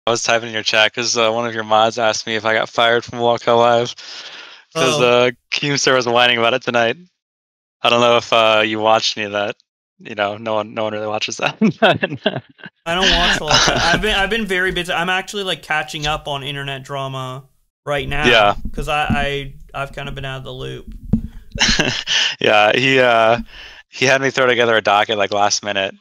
I was typing in your chat because one of your mods asked me if I got fired from LOLCOW Live because Oh. Keemstar was whining about it tonight. I don't know if you watched any of that. You know, no one really watches that. I don't watch LOLCOW. I've been very busy. I'm actually like catching up on internet drama right now. Yeah. Because I've kind of been out of the loop. Yeah, he had me throw together a docket like last minute.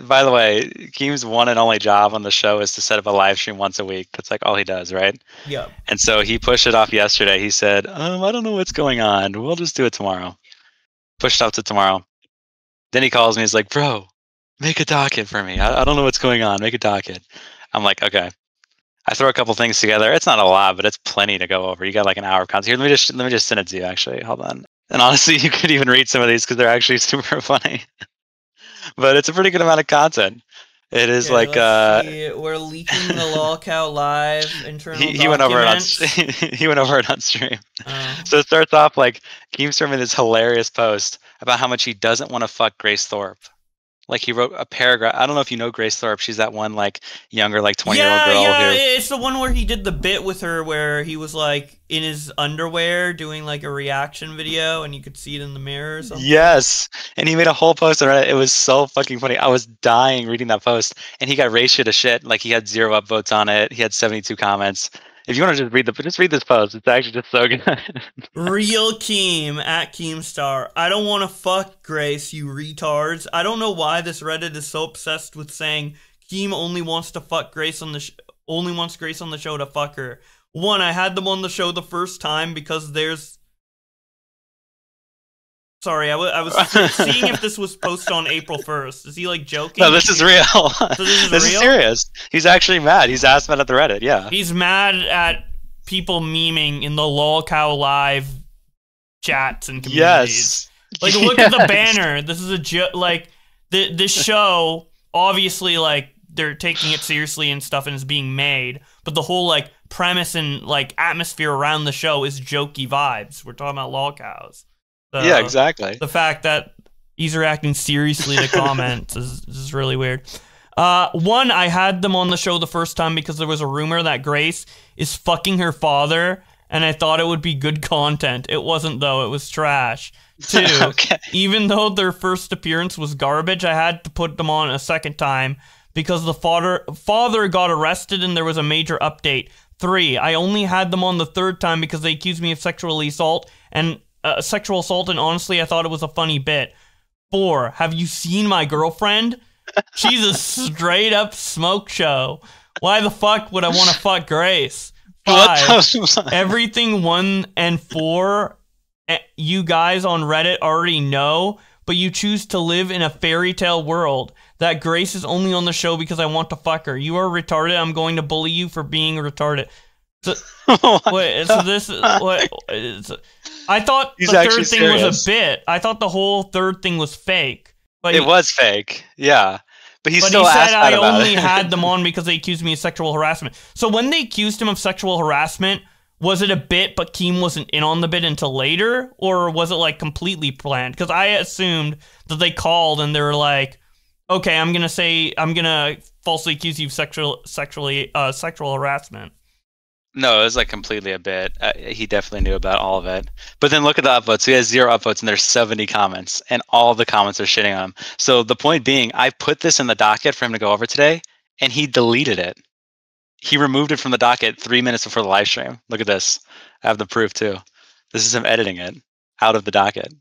By the way, Keem's one and only job on the show is to set up a live stream once a week. That's like all he does, right? Yeah. And so he pushed it off yesterday. He said, I don't know what's going on. We'll just do it tomorrow. Pushed off to tomorrow. Then he calls me. He's like, bro, make a docket for me. I don't know what's going on. Make a docket. I'm like, okay. I throw a couple things together. It's not a lot, but it's plenty to go over. You got like an hour of content. Here, let me just send it to you. Actually, hold on. And honestly, you could even read some of these because they're actually super funny. But it's a pretty good amount of content. It is Okay, like let's see. We're leaking the LOLCOW live internal he went over it on documents. he went over it on stream. Oh. So it starts off like Keemstar made this hilarious post about how much he doesn't want to fuck Grace Thorpe. Like he wrote a paragraph. I don't know if you know Grace Thorpe. She's that one like younger, like 20-year-old girl Yeah, who. it's the one where he did the bit with her where he was like in his underwear doing like a reaction video and you could see it in the mirror or something. Yes, and he made a whole post on Reddit. It was so fucking funny. I was dying reading that post, and he got ratioed to shit. Like he had 0 upvotes on it. He had 72 comments. If you want to just read this post. It's actually just so good. Real Keem at Keemstar. I don't want to fuck Grace, you retards. I don't know why this Reddit is so obsessed with saying Keem only wants to fuck Grace on the only wants Grace on the show to fuck her. One, I had them on the show the first time because there's. Sorry, I was seeing if this was posted on April 1st. Is he like joking? No, this is real. So this is serious. He's actually mad. He's asked about at the Reddit. Yeah. He's mad at people memeing in the LOLCOW live chats and communities. Yes. Like, look at the banner. This is a joke. Like, this show, obviously, like, they're taking it seriously and stuff and it's being made. But the whole, like, premise and, like, atmosphere around the show is jokey vibes. We're talking about LOLCOWs. So, yeah, exactly. The fact that he's reacting seriously to comments is really weird. One, I had them on the show the first time because there was a rumor that Grace is fucking her father, and I thought it would be good content. It wasn't, though. It was trash. Two, okay. Even though their first appearance was garbage, I had to put them on a second time because the father got arrested and there was a major update. Three, I only had them on the third time because they accused me of sexual assault, and honestly, I thought it was a funny bit. Four, have you seen my girlfriend? She's a straight up smoke show. Why the fuck would I want to fuck Grace? Five, everything 1 and 4 you guys on Reddit already know, but you choose to live in a fairy tale world. That Grace is only on the show because I want to fuck her. You are retarded. I'm going to bully you for being retarded. So, wait, so this what? I thought He's the third thing serious. was a bit. I thought the whole third thing was fake. But it was fake, yeah. But he still he asked said I about only it. had them on because they accused me of sexual harassment. So when they accused him of sexual harassment, was it a bit but Keem wasn't in on the bit until later? Or was it like completely planned? Because I assumed that they called and they were like, okay, I'm going to falsely accuse you of sexual harassment. No, it was like completely a bit. He definitely knew about all of it. But then look at the upvotes. He has 0 upvotes and there's 70 comments. And all of the comments are shitting on him. So the point being, I put this in the docket for him to go over today, and he deleted it. He removed it from the docket 3 minutes before the live stream. Look at this. I have the proof too. This is him editing it out of the docket.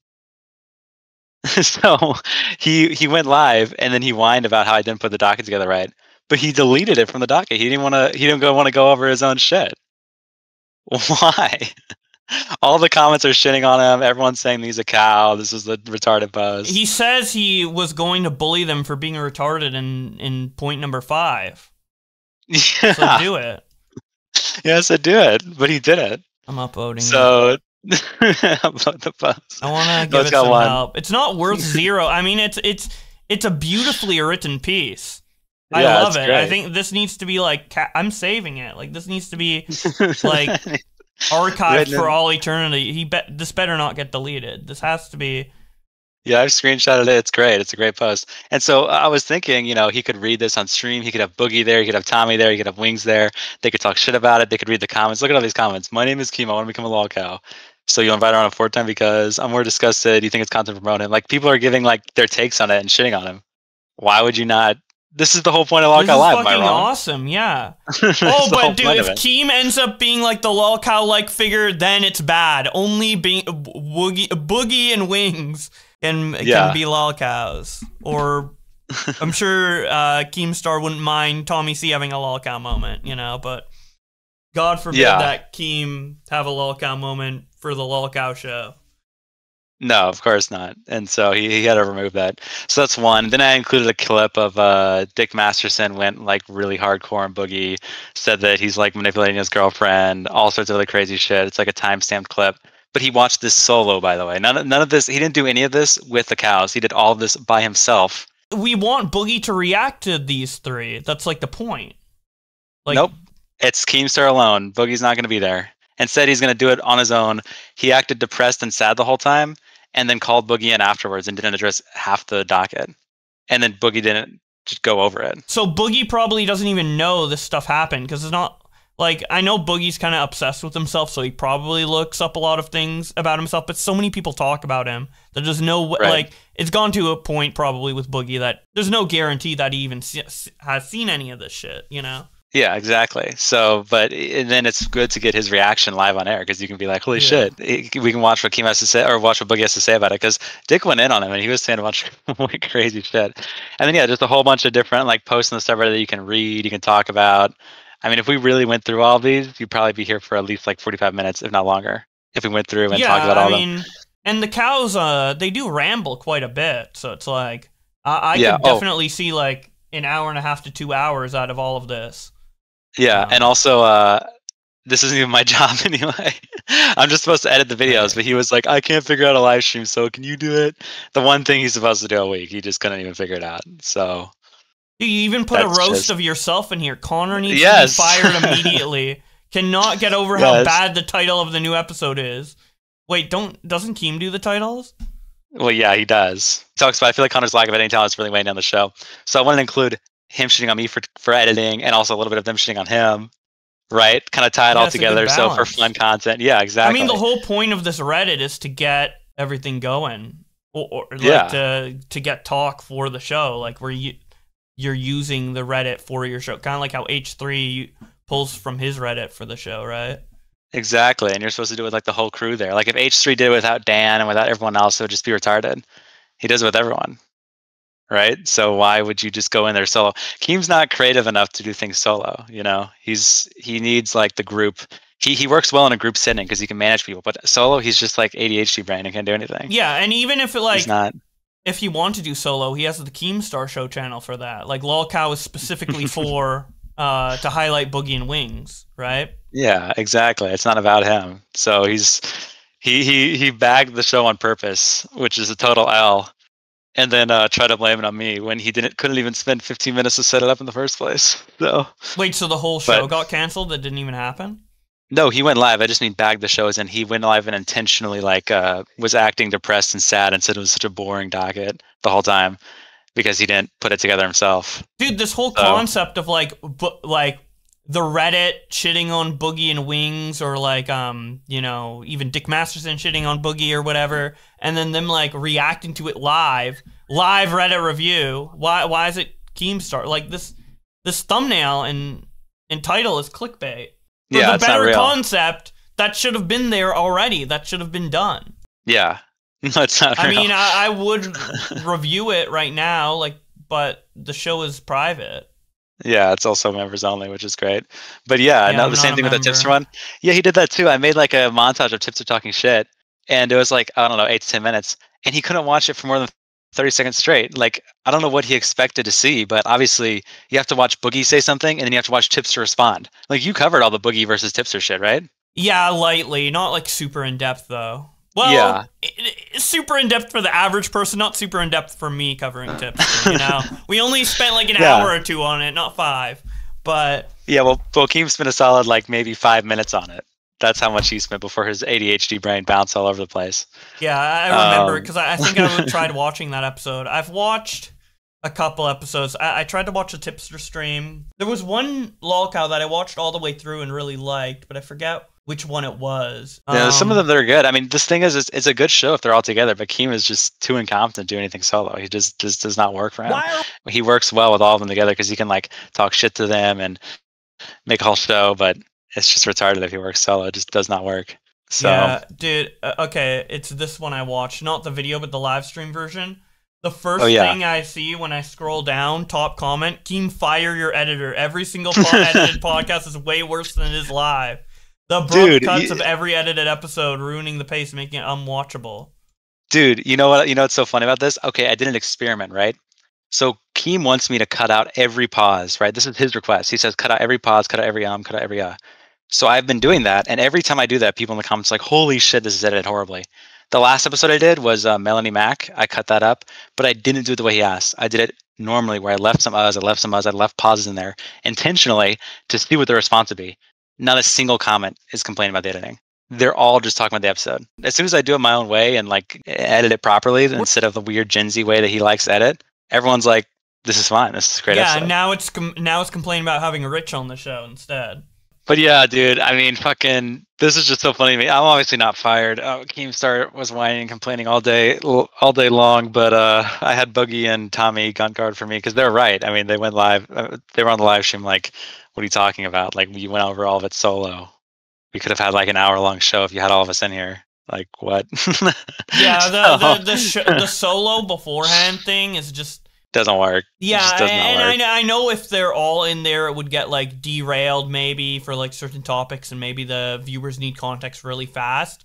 So he went live and then he whined about how I didn't put the docket together right. But he deleted it from the docket. He didn't want to go over his own shit. Why? All the comments are shitting on him. Everyone's saying he's a cow. This is the retarded post. He says he was going to bully them for being retarded in point number 5. Yeah. So do it. Yes, I do it. But he did it. I'm upvoting. So upload the post. I want to give it some help. It's not worth 0. I mean, it's a beautifully written piece. I love it. Great. I think this needs to be like I'm saving it. Like this needs to be like archived for all eternity. This better not get deleted. This has to be Yeah, I've screenshotted it. It's great. It's a great post. And so I was thinking, he could read this on stream. He could have Boogie there. He could have Tommy there. He could have Wings there. They could talk shit about it. They could read the comments. Look at all these comments. My name is Keem. I want to become a LOLCOW. So you invite her on a fourth time because I'm more disgusted. You think it's content promoting him? Like people are giving like their takes on it and shitting on him. Why would you not? This is the whole point of This LOLCOW is Live. Am I fucking wrong? awesome, yeah. That's Oh, the whole but dude, point if of it. Keem ends up being like the LOLCOW-like figure, then it's bad. Only being Boogie and Wings can be LOLCOWs. Or I'm sure Keemstar wouldn't mind Tommy C having a LOLCOW moment, but God forbid that Keem have a LOLCOW moment for the LOLCOW show. No, of course not. And so he had to remove that. So that's one. Then I included a clip of Dick Masterson went like really hardcore on Boogie, said that he's like manipulating his girlfriend, all sorts of other crazy shit. It's like a time-stamped clip. But he watched this solo, by the way. None of this. He didn't do any of this with the cows. He did all of this by himself. We want Boogie to react to these three. That's like the point. Like, nope. It's Keemstar alone. Boogie's not going to be there. And said he's going to do it on his own. He acted depressed and sad the whole time, and then called Boogie in afterwards and didn't address half the docket. And then Boogie didn't just go over it. So Boogie probably doesn't even know this stuff happened because it's not like, I know Boogie's kind of obsessed with himself, so he probably looks up a lot of things about himself, but so many people talk about him that there's no, like, it's gone to a point probably with Boogie that there's no guarantee that he even has seen any of this shit, Yeah, exactly. So, but then it's good to get his reaction live on air because you can be like, "Holy shit!" We can watch what Keem has to say, or watch what Boogie has to say about it. Because Dick went in on him and he was saying a bunch of crazy shit. And then just a whole bunch of different like posts and stuff that you can read, you can talk about. I mean, if we really went through all of these, you'd probably be here for at least like 45 minutes, if not longer. If we went through and talked about all of them. And the cows, they do ramble quite a bit, so it's like I could definitely see like an hour and a half to 2 hours out of all of this. Yeah, and also, this isn't even my job anyway. I'm just supposed to edit the videos, but he was like, I can't figure out a live stream, so can you do it? The one thing he's supposed to do a week, he just couldn't even figure it out. So you even put a roast of yourself in here. Connor needs to be fired immediately. Cannot get over how bad the title of the new episode is. Wait, doesn't Keem do the titles? Well, yeah, he does. He talks about, I feel like Connor's lack of editing talent is really weighing down the show. So I wanted to include him shitting on me for editing, and also a little bit of them shitting on him, right? Kind of tie it all together, so for fun content. Yeah, exactly. I mean, the whole point of this Reddit is to get everything going, or like to get talk for the show, like where you're using the Reddit for your show, kind of like how H3 pulls from his Reddit for the show, right? Exactly, and you're supposed to do it with like the whole crew there. Like if H3 did it without Dan and without everyone else, it would just be retarded. He does it with everyone. Right? So why would you just go in there solo? Keem's not creative enough to do things solo, He needs like the group. He works well in a group setting because he can manage people, but solo he's just like ADHD brain and can't do anything. Yeah, and even if if he wants to do solo, he has the Keemstar Show channel for that. Like LOLCOW is specifically for to highlight Boogie and Wings, right? Yeah, exactly. It's not about him. So he bagged the show on purpose, which is a total L. And then try to blame it on me when he couldn't even spend 15 minutes to set it up in the first place. So wait, so the whole show got canceled? That didn't even happen? No, he went live. I just mean bagged the shows, and he went live and intentionally was acting depressed and sad and said it was such a boring docket the whole time because he didn't put it together himself. Dude, this whole concept of like the Reddit shitting on Boogie and Wings, or like even Dick Masterson shitting on Boogie or whatever, and then them like reacting to it live Reddit review. Why is it Keemstar? Like this thumbnail and title is clickbait. Yeah, it's a better concept that should have been there already. That should have been done. Yeah, no, it's not real. I mean, I would review it right now, but the show is private. Yeah, it's also members only, which is great. But yeah, no, the same thing with the Tipster one. Yeah, he did that too. I made like a montage of Tipster talking shit, and it was like, I don't know, 8 to 10 minutes, and he couldn't watch it for more than 30 seconds straight. Like, I don't know what he expected to see, but obviously you have to watch Boogie say something, and then you have to watch Tipster respond. Like, you covered all the Boogie versus Tipster shit, right? Yeah, lightly. Not like super in-depth, though. Well, it's super in-depth for the average person, not super in-depth for me covering Tipster, We only spent like an hour or two on it, not 5. But yeah, well, Keem spent a solid like maybe 5 minutes on it. That's how much he spent before his ADHD brain bounced all over the place. Yeah, I remember because I think I tried watching that episode. I've watched a couple episodes. I tried to watch a tipster stream. There was one LOLCOW that I watched all the way through and really liked, but I forget which one it was. Yeah, some of them that are good. I mean, this thing is, it's a good show if they're all together, but Keem is just too incompetent to do anything solo. He just does not work for him. He works well with all of them together because he can like talk shit to them and make a whole show, but it's just retarded if he works solo. It just does not work. So yeah, dude. Okay, it's this one I watched, not the video, but the live stream version. The first thing I see when I scroll down, top comment, Keem, fire your editor. Every single edited podcast is way worse than it is live. The abrupt cuts of every edited episode ruining the pace, making it unwatchable. Dude, you know what? You know what's so funny about this? Okay, I did an experiment, right? So Keem wants me to cut out every pause, right? This is his request. He says, cut out every pause, cut out every cut out every So I've been doing that, and every time I do that, people in the comments are like, holy shit, this is edited horribly. The last episode I did was Melanie Mack. I cut that up, but I didn't do it the way he asked. I did it normally, where I left some I left pauses in there intentionally to see what the response would be. Not a single comment is complaining about the editing. They're all just talking about the episode. As soon as I do it my own way and like edit it properly instead of the weird Gen Z way that he likes to edit, everyone's like, "This is fine. This is a great." Yeah, now it's complaining about having Rich on the show instead. But yeah, dude, I mean, fucking, this is just so funny to me. I'm obviously not fired. Keemstar was whining and complaining all day long, but I had Boogie and Tommy gun guard for me because they're right. I mean, they went live. They were on the live stream like, what are you talking about? Like, you went over all of it solo. We could have had like an hour-long show if you had all of us in here. Like, what? Yeah, the solo beforehand thing is just... doesn't work. Yeah, and I know if they're all in there, it would get like derailed maybe for like certain topics, and maybe the viewers need context really fast.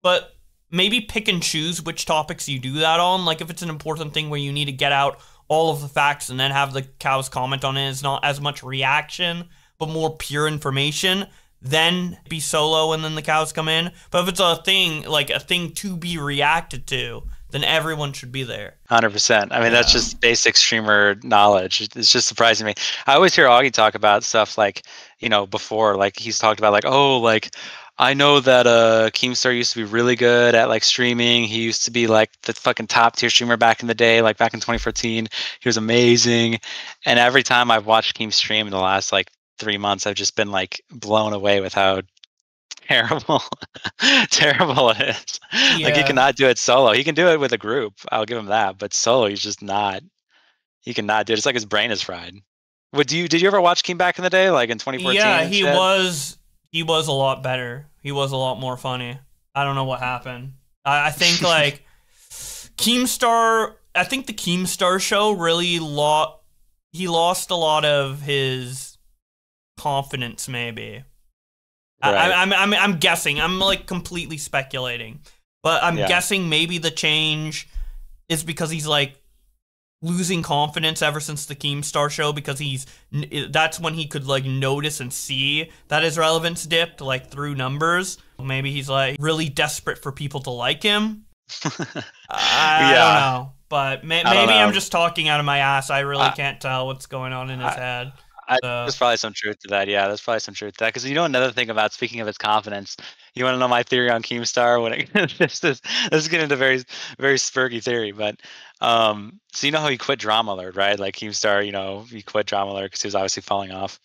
But maybe pick and choose which topics you do that on. Like if it's an important thing where you need to get out all of the facts and then have the cows comment on it, it's not as much reaction, but more pure information. Then be solo and then the cows come in. But if it's a thing, like a thing to be reacted to, then everyone should be there. 100%. I mean, that's just basic streamer knowledge. It's just surprising me. I always hear Augie talk about stuff like, you know, before, like he's talked about like, oh, like I know that Keemstar used to be really good at like streaming. He used to be like the fucking top tier streamer back in the day, like back in 2014. He was amazing. And every time I've watched Keem stream in the last like 3 months, I've just been like blown away with how terrible it is. Yeah. Like he cannot do it solo. He can do it with a group, I'll give him that, but solo he's just not. He cannot do it. It's like his brain is fried. Did you ever watch Keem back in the day, like in 2014? Yeah, he was a lot better. He was a lot more funny. I don't know what happened. I think like Keemstar, I think the Keemstar show really he lost a lot of his confidence maybe. Right. I'm guessing. I'm like completely speculating, but I'm guessing maybe the change is because he's like losing confidence ever since the Keemstar show, because that's when he could like notice and see that his relevance dipped like through numbers. Maybe he's like really desperate for people to like him. I don't know, but maybe I'm just talking out of my ass. I really can't tell what's going on in his head. There's probably some truth to that. Yeah, there's probably some truth to that. Because you know another thing about, speaking of his confidence, you want to know my theory on Keemstar? This is getting into very, very spurky theory, but so you know how he quit Drama Alert, right? Like Keemstar, you know, he quit Drama Alert because he was obviously falling off.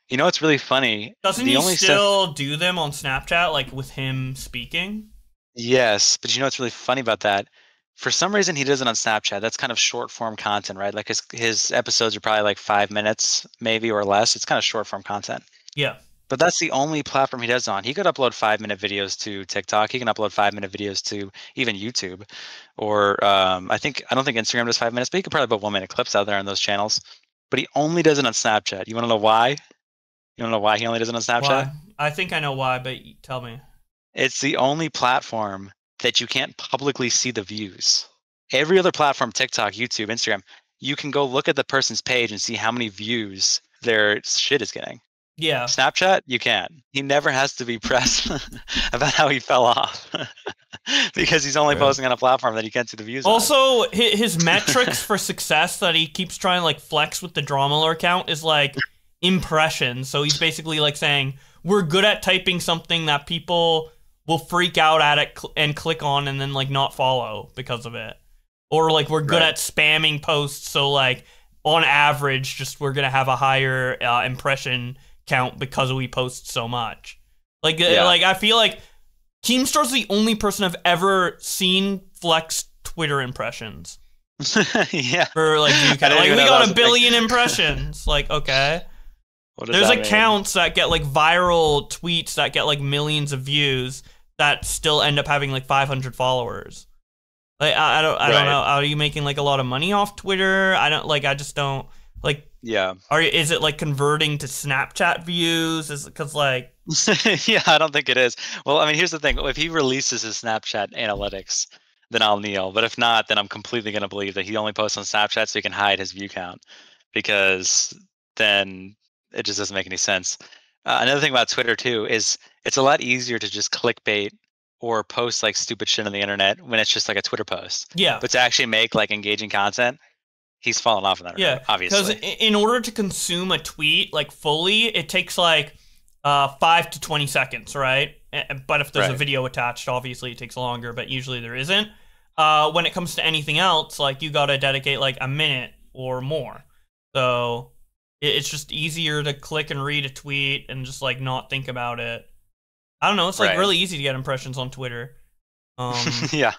You know what's really funny? Doesn't he still do them on Snapchat, like with him speaking? Yes, but you know what's really funny about that? For some reason, he does it on Snapchat. That's kind of short form content, right? Like his episodes are probably like 5 minutes, maybe, or less. It's kind of short form content. Yeah. But that's the only platform he does on. He could upload 5-minute videos to TikTok. He can upload 5-minute videos to even YouTube, or I don't think Instagram does 5 minutes, but he could probably put 1-minute clips out there on those channels. But he only does it on Snapchat. You want to know why? You want to know why he only does it on Snapchat? Why? I think I know why, but tell me. It's the only platform that you can't publicly see the views. Every other platform, TikTok, YouTube, Instagram, you can go look at the person's page and see how many views their shit is getting. Yeah. Snapchat, you can't. He never has to be pressed about how he fell off because he's only posting on a platform that he can't see the views also, on. His metrics for success that he keeps trying to like flex with the Drama Alert account is like impressions. So he's basically like saying, we're good at typing something that people will freak out at it and click on and then like not follow because of it. Or like we're good at spamming posts, so like on average, just we're gonna have a higher impression count because we post so much. Like I feel like Keemstar's the only person I've ever seen flex Twitter impressions. Yeah. For like we got 1 billion impressions. Like, okay. There's accounts that get like viral tweets that get like millions of views that still end up having like 500 followers. Like I don't know. Are you making like a lot of money off Twitter? I just don't like. Yeah. Is it like converting to Snapchat views? Is it because like? Yeah, I don't think it is. Well, I mean, here's the thing. If he releases his Snapchat analytics, then I'll kneel. But if not, then I'm completely gonna believe that he only posts on Snapchat so he can hide his view count, because then it just doesn't make any sense. Another thing about Twitter too is it's a lot easier to just clickbait or post like stupid shit on the internet when it's just like a Twitter post. Yeah. But to actually make like engaging content, he's fallen off in that regard, obviously. Because in order to consume a tweet like fully, it takes like 5 to 20 seconds, right? But if there's a video attached, obviously it takes longer, but usually there isn't. When it comes to anything else, like you gotta dedicate like a minute or more. So it's just easier to click and read a tweet and just like not think about it. I don't know. It's like really easy to get impressions on Twitter. Yeah.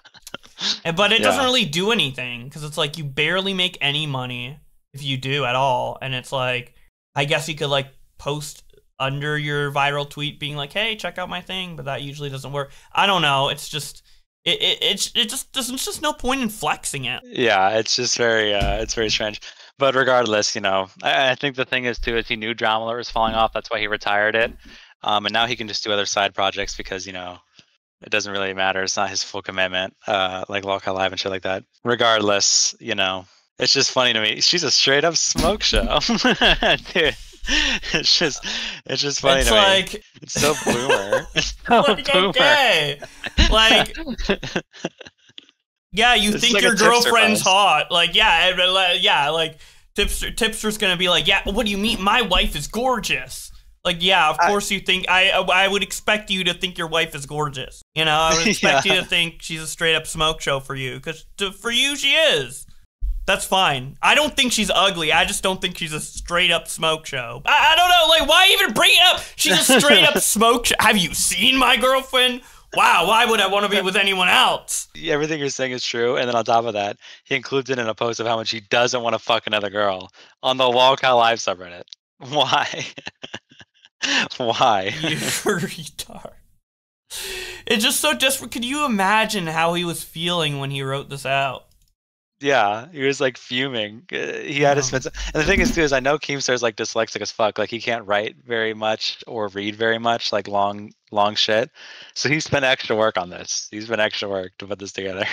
But it doesn't really do anything because it's like you barely make any money if you do at all. And it's like, I guess you could like post under your viral tweet being like, hey, check out my thing. But that usually doesn't work. I don't know. It's just, it's just no point in flexing it. Yeah. It's just it's very strange. But regardless, you know, I think the thing is too, is he knew Drama Alert was falling off. That's why he retired it. And now he can just do other side projects because, you know, it doesn't really matter. It's not his full commitment, like LOLCOW Live and shit like that. Regardless, you know, it's just funny to me. She's a straight up smoke show. Dude, it's just funny to me. It's so boomer. It's so like, boomer. Okay. Like, yeah, you think like your girlfriend's hot. Like, like Tipster's gonna be like, yeah, what do you mean? My wife is gorgeous. Like, yeah, of course you think, I would expect you to think your wife is gorgeous. You know, I would expect you to think she's a straight up smoke show for you. Because for you, she is. That's fine. I don't think she's ugly. I just don't think she's a straight up smoke show. I don't know, like, why even bring it up? She's a straight up smoke show. Have you seen my girlfriend? Wow, why would I want to be with anyone else? Everything you're saying is true. And then on top of that, he includes it in a post of how much he doesn't want to fuck another girl on the LOLCOW Live subreddit. Why? Why? You're a retard. It's just so desperate. Could you imagine how he was feeling when he wrote this out? Yeah, he was like fuming. He had to spend. And the thing is, too, is I know Keemstar's like dyslexic as fuck. Like he can't write very much or read very much, like long shit. So he spent extra work on this. He's been extra work to put this together,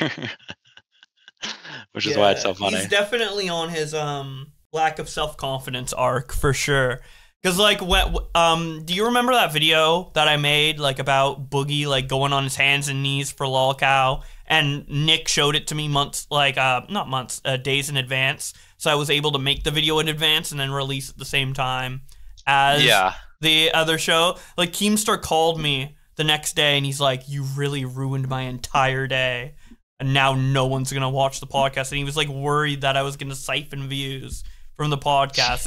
which is why it's so funny. He's definitely on his lack of self-confidence arc for sure. Because, like, do you remember that video that I made, like, about Boogie, like, going on his hands and knees for LOLCOW? And Nick showed it to me days in advance. So I was able to make the video in advance and then release at the same time as the other show. Like, Keemstar called me the next day, and he's like, you really ruined my entire day. And now no one's going to watch the podcast. And he was, like, worried that I was going to siphon views from the podcast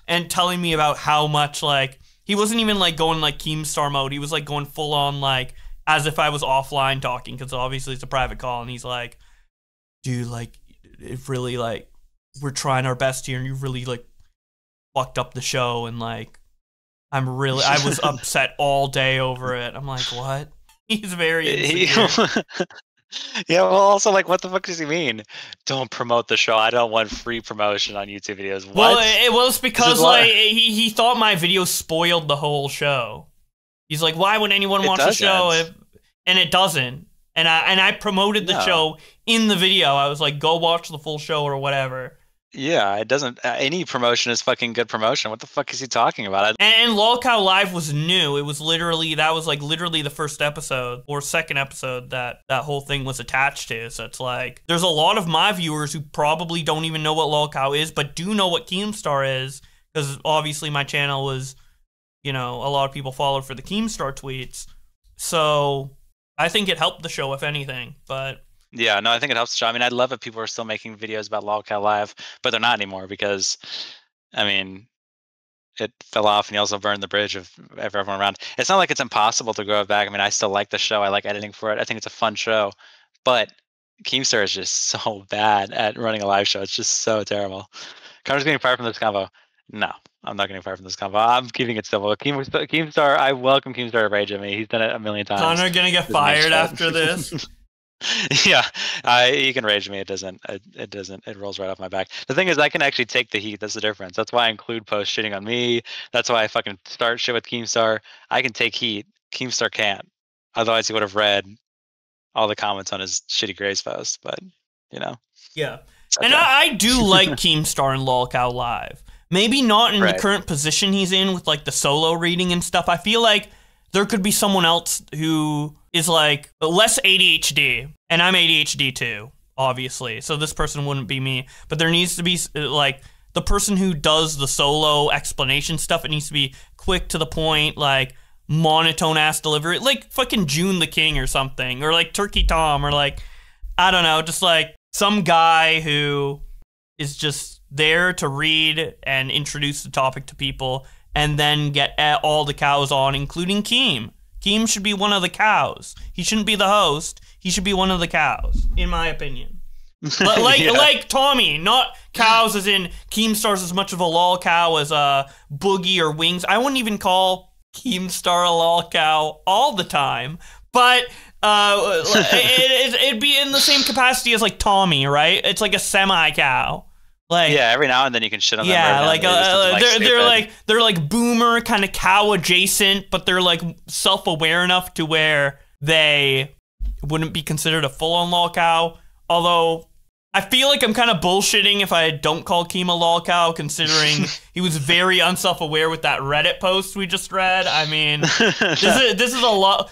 and telling me about how much, like, he wasn't even like going like Keemstar mode. He was like going full on like as if I was offline talking, because obviously it's a private call, and he's like, dude, like, it really, like, we're trying our best here and you really like fucked up the show, and like I was upset all day over it. I'm like, what? He's very insecure. Yeah, well, also, like, what the fuck does he mean? Don't promote the show. I don't want free promotion on YouTube videos. What? Well, it was because, like, he thought my video spoiled the whole show. He's like, why would anyone watch the show? And it doesn't. And I promoted the show in the video. I was like, go watch the full show or whatever. Yeah, it doesn't. Any promotion is fucking good promotion. What the fuck is he talking about? And LOLCOW Live was new. It was literally the first episode or second episode that whole thing was attached to. So it's like, there's a lot of my viewers who probably don't even know what LOLCOW is, but do know what Keemstar is because obviously my channel was, a lot of people followed for the Keemstar tweets. So I think it helped the show, if anything. But yeah, no, I think it helps the show. I mean, I'd love if people were still making videos about LOLCOW Live, but they're not anymore because, I mean, it fell off, and he also burned the bridge of everyone around. It's not like it's impossible to grow it back. I mean, I still like the show. I like editing for it. I think it's a fun show, but Keemstar is just so bad at running a live show. It's just so terrible. Connor's getting fired from this combo. No, I'm not getting fired from this combo. I'm keeping it simple. Keemstar, I welcome Keemstar to rage at me. He's done it a million times. Connor gonna get fired after this. Yeah, he can rage me. It doesn't. It rolls right off my back. The thing is, I can actually take the heat. That's the difference. That's why I include posts shitting on me. That's why I fucking start shit with Keemstar. I can take heat. Keemstar can't. Otherwise, he would have read all the comments on his shitty Grays post. But Yeah, okay. And I do like Keemstar and LOLCOW Live. Maybe not in Right. the current position he's in with like the solo reading and stuff. I feel like there could be someone else who is like less ADHD, and I'm ADHD too, obviously. So this person wouldn't be me, but there needs to be like the person who does the solo explanation stuff. It needs to be quick to the point, like monotone ass delivery, like fucking June the King or something, or like Turkey Tom, or like, I don't know, just like some guy who is just there to read and introduce the topic to people, and then get all the cows on, including Keem. Keem should be one of the cows. He shouldn't be the host. He should be one of the cows, in my opinion. Like Tommy, not cows as in Keemstar's as much of a LOLCOW as Boogie or Wings. I wouldn't even call Keemstar a LOLCOW all the time, but it'd be in the same capacity as like Tommy, right? It's like a semi-cow. Like, yeah, every now and then you can shit on them. yeah, Like they're like boomer kind of cow adjacent, but they're like self-aware enough to where they wouldn't be considered a full-on LOLCOW. Although I feel like I'm kind of bullshitting if I don't call Keem a LOLCOW, considering he was very unself-aware with that Reddit post we just read. I mean, this is a lot.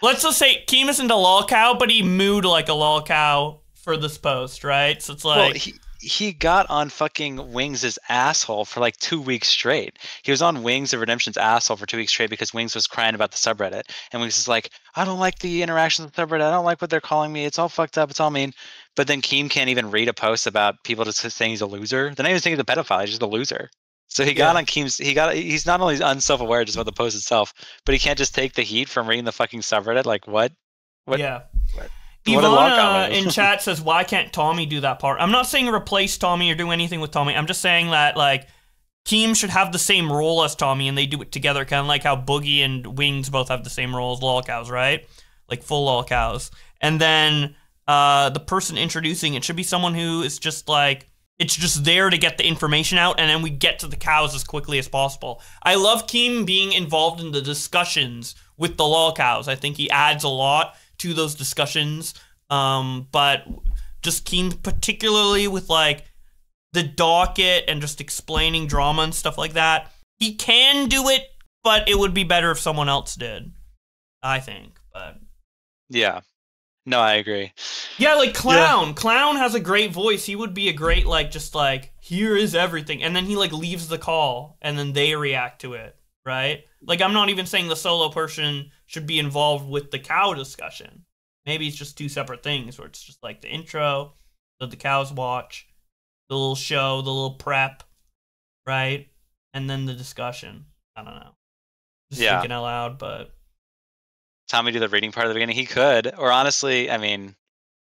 Let's just say Keem isn't a LOLCOW, but he mooed like a LOLCOW for this post, right? So it's like, well, he got on fucking Wings' asshole for like 2 weeks straight. He was on Wings of Redemption's asshole for 2 weeks straight because Wings was crying about the subreddit. And Wings is like, I don't like the interactions with the subreddit. I don't like what they're calling me. It's all fucked up. It's all mean. But then Keem can't even read a post about people just saying he's a loser. They're not even saying he's a pedophile. He's just a loser. So he got on Keem's. He's not only unself-aware just about the post itself, but he can't just take the heat from reading the fucking subreddit. Like what? Yeah. What? Ivana in chat says, why can't Tommy do that part? I'm not saying replace Tommy or do anything with Tommy. I'm just saying that, like, Keem should have the same role as Tommy, and they do it together, kind of like how Boogie and Wings both have the same role as LOLCOWs, right? Like, full LOLCOWs. And then the person introducing it should be someone who is just, like, it's just there to get the information out, and then we get to the cows as quickly as possible. I love Keem being involved in the discussions with the LOLCOWs. I think he adds a lot to those discussions, but just Keem particularly with like the docket and just explaining drama and stuff like that. He can do it, but it would be better if someone else did, I think. But yeah, no, I agree. Yeah, like Clown. Yeah. Clown has a great voice. He would be a great like just like here is everything, and then he like leaves the call, and then they react to it, right? Like I'm not even saying the solo person should be involved with the cow discussion. Maybe it's just two separate things where it's just like the intro that the cows watch, the little show, the little prep, right? And then the discussion. I don't know. Just thinking out loud, but Tommy do the reading part of the beginning? He could. Or honestly, I mean,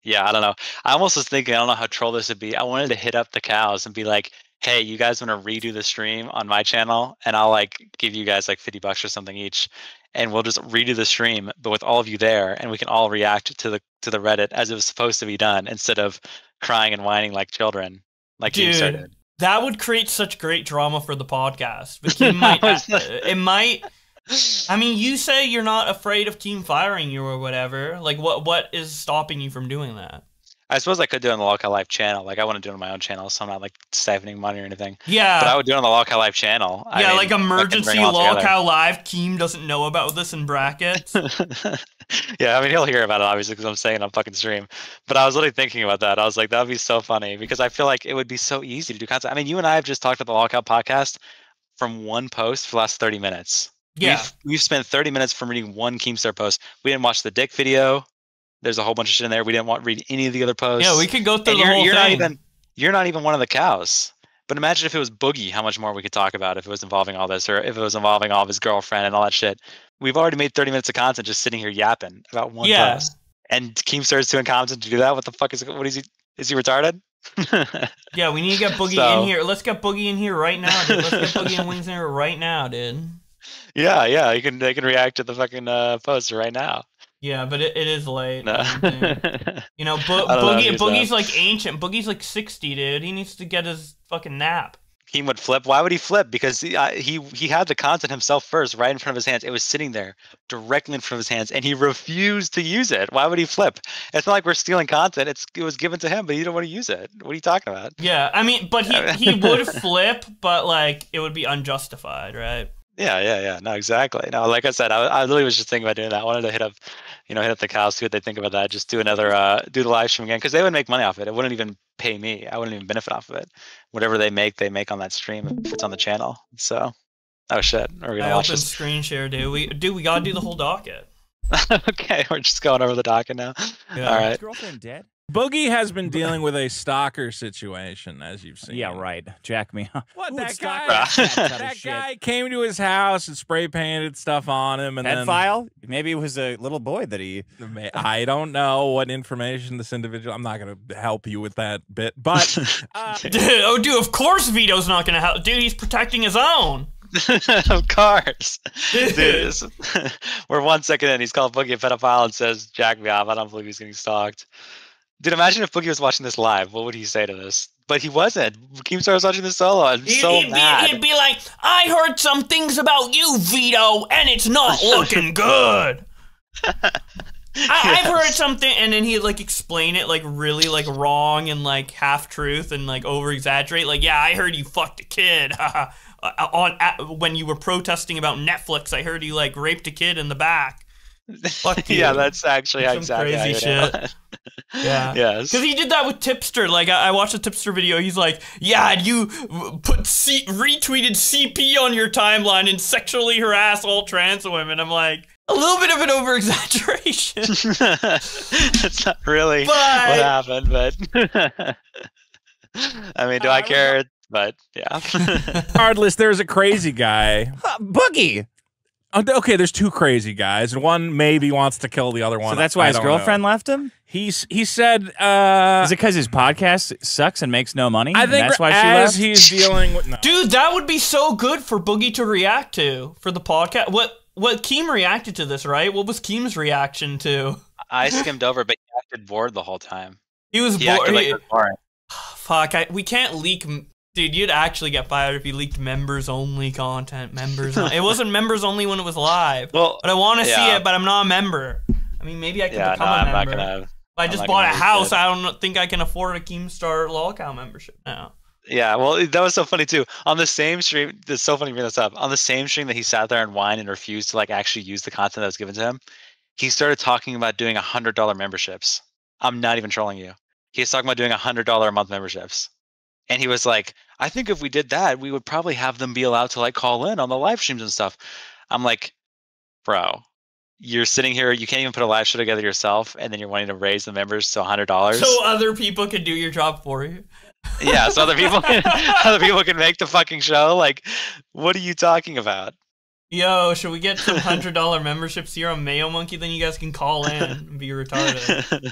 yeah, I don't know. I almost was thinking, I don't know how troll this would be. I wanted to hit up the cows and be like, hey, you guys want to redo the stream on my channel, and I'll like give you guys like $50 or something each, and we'll just redo the stream, but with all of you there, and we can all react to the Reddit as it was supposed to be done, instead of crying and whining like children, like Keemstar did. That would create such great drama for the podcast. But Keem might. I mean, you say you're not afraid of Keem firing you or whatever. Like, what is stopping you from doing that? I suppose I could do it on the LOLCOW Live channel. Like I want to do it on my own channel, so I'm not like siphoning money or anything. Yeah. But I would do it on the LOLCOW Live channel. Yeah, I mean, like emergency LOLCOW Live. Keem doesn't know about this in brackets. Yeah, I mean he'll hear about it obviously because I'm saying it on fucking stream. But I was literally thinking about that. I was like, that would be so funny because I feel like it would be so easy to do content. I mean, you and I have just talked about the LOLCOW podcast from one post for the last 30 minutes. Yeah. We've spent 30 minutes from reading one Keemstar post. We didn't watch the Dick video. There's a whole bunch of shit in there. We didn't read any of the other posts. Yeah, we could go through the whole thing. You're not even one of the cows. But imagine if it was Boogie, how much more we could talk about if it was involving all this, or if it was involving all of his girlfriend and all that shit. We've already made 30 minutes of content just sitting here yapping about one post. And Keemstar is doing content to do that. What the fuck what is he? Is he retarded? Yeah, we need to get Boogie in here. Let's get Boogie in here right now, dude. Let's get Boogie and Wings in here right now, dude. Yeah. They can react to the fucking post right now. Yeah, but it is late. No. You know, Boogie's like ancient. Boogie's like 60, dude. He needs to get his fucking nap. He would flip. Why would he flip? Because he had the content himself first, right in front of his hands. It was sitting there directly in front of his hands, and he refused to use it. Why would he flip? It's not like we're stealing content. It was given to him, but he don't want to use it. What are you talking about? Yeah, I mean, but he would flip, but like it would be unjustified, right? Yeah. No, exactly. No, like I said, I literally was just thinking about doing that. I wanted to hit up the cows, see what they think about that. Just do another, do the live stream again, because they would make money off it. It wouldn't even pay me. I wouldn't even benefit off of it. Whatever they make on that stream if it's on the channel. So, oh shit, we're gonna watch this. Screen share, dude. We gotta do the whole docket. Okay, we're just going over the docket now. Yeah. All right. His girlfriend dead? Boogie has been dealing with a stalker situation, as you've seen. Yeah, right. Jack me up. What, Ooh, that guy? that Guy came to his house and spray painted stuff on him, and pedophile? Maybe it was a little boy that he. I don't know what information this individual. I'm not going to help you with that bit, but dude, of course Vito's not going to help. Dude, he's protecting his own. Of course. Dude, we're 1 second in. He's called Boogie a pedophile and says, "Jack me off. I don't believe he's getting stalked." Dude, imagine if Boogie was watching this live. What would he say to this? But he wasn't. Keemstar was watching this solo. I'm so mad. He'd be like, I heard some things about you, Vito, and it's not looking good. I've heard something, and then he'd like explain it like really like wrong and like half truth and like over exaggerate. Like, yeah, I heard you fucked a kid when you were protesting about Netflix. I heard you like raped a kid in the back. Fuck you. Yeah, that's actually exactly crazy shit. Yeah. Yes. Because he did that with Tipster. Like, I watched a Tipster video. He's like, yeah, you retweeted CP on your timeline and sexually harass all trans women. I'm like, a little bit of an over-exaggeration. That's not really what happened, but I mean, do I care? But yeah. regardless, there's a crazy guy. Boogie! Okay, there's two crazy guys, and one maybe wants to kill the other one. So that's why his girlfriend left him? He said... Is it because his podcast sucks and makes no money? I think that's why as she left? he's dealing with... No. Dude, that would be so good for Boogie to react to for the podcast. What Keem reacted to this, right? What was Keem's reaction to? I skimmed over, but he acted bored the whole time. He was bored. Like boring. Fuck, we can't leak... Dude, you'd actually get fired if you leaked members-only content. It wasn't members-only when it was live. Well, but I want to see it, but I'm not a member. I mean, maybe I can become a member. I'm not gonna, I just bought a house. I don't think I can afford a Keemstar LOLCOW membership now. Yeah, well, that was so funny, too. On the same stream, it's so funny to bring this up. On the same stream that he sat there and whined and refused to like actually use the content that was given to him, he started talking about doing $100 memberships. I'm not even trolling you. He was talking about doing $100 a month memberships. And he was like, I think if we did that, we would probably have them be allowed to like call in on the live streams and stuff. I'm like, bro, you're sitting here, you can't even put a live show together yourself, and then you're wanting to raise the members to $100. So other people can do your job for you. Yeah, so other people can make the fucking show. Like, what are you talking about? Yo, should we get some $100 memberships here on Mayo Monkey? Then you guys can call in and be retarded.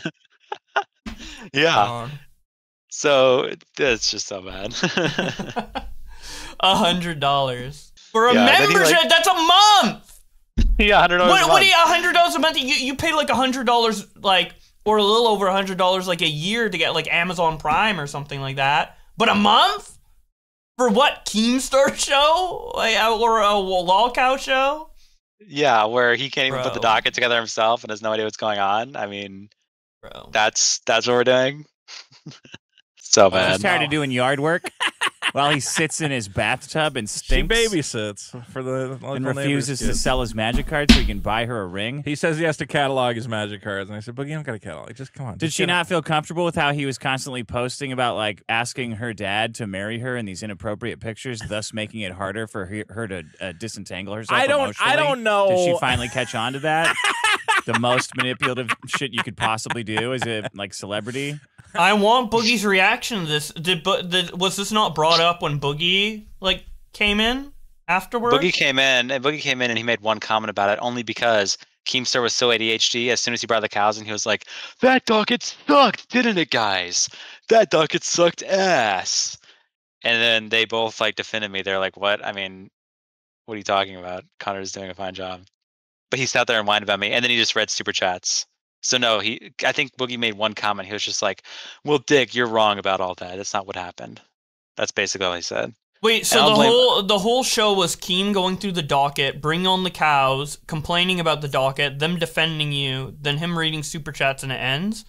Yeah. So it's just so bad. $100 for a membership. That's a month. Yeah, $100. What do you $100 a month? You pay like $100, like, or a little over $100 like a year to get like Amazon Prime or something like that. But a month for what? Keemstar show, like, or a LOLCOW show? Yeah, where he can't even put the docket together himself and has no idea what's going on. I mean. Bro. That's what we're doing. So He's bad. tired of doing yard work while he sits in his bathtub and She stinks babysits for the local and neighbor's refuses to kids. sell his magic card so he can buy her a ring. He says he has to catalog his magic cards, and I said, "Boogie, you don't got to catalog. Just come on." Did just she get it." not feel comfortable with how he was constantly posting about like asking her dad to marry her in these inappropriate pictures, thus making it harder for her to disentangle herself? I emotionally? don't know. Did she finally catch on to that? The most manipulative shit you could possibly do as a like celebrity. I want Boogie's reaction to this. Was this not brought up when Boogie like came in afterwards? Boogie came in and he made one comment about it only because Keemstar was so ADHD. As soon as he brought the cows in, he was like, "That docket sucked, didn't it, guys? That docket sucked ass." And then they both like defended me. They're like, "What? I mean, what are you talking about? Connor's doing a fine job." But he sat there and whined about me, and then he just read super chats. So no, I think Boogie made one comment. He was just like, "Well, Dick, you're wrong about all that. That's not what happened." That's basically all he said. Wait, so the whole show was Keem going through the docket, bringing on the cows, complaining about the docket, them defending you, then him reading super chats, and it ends?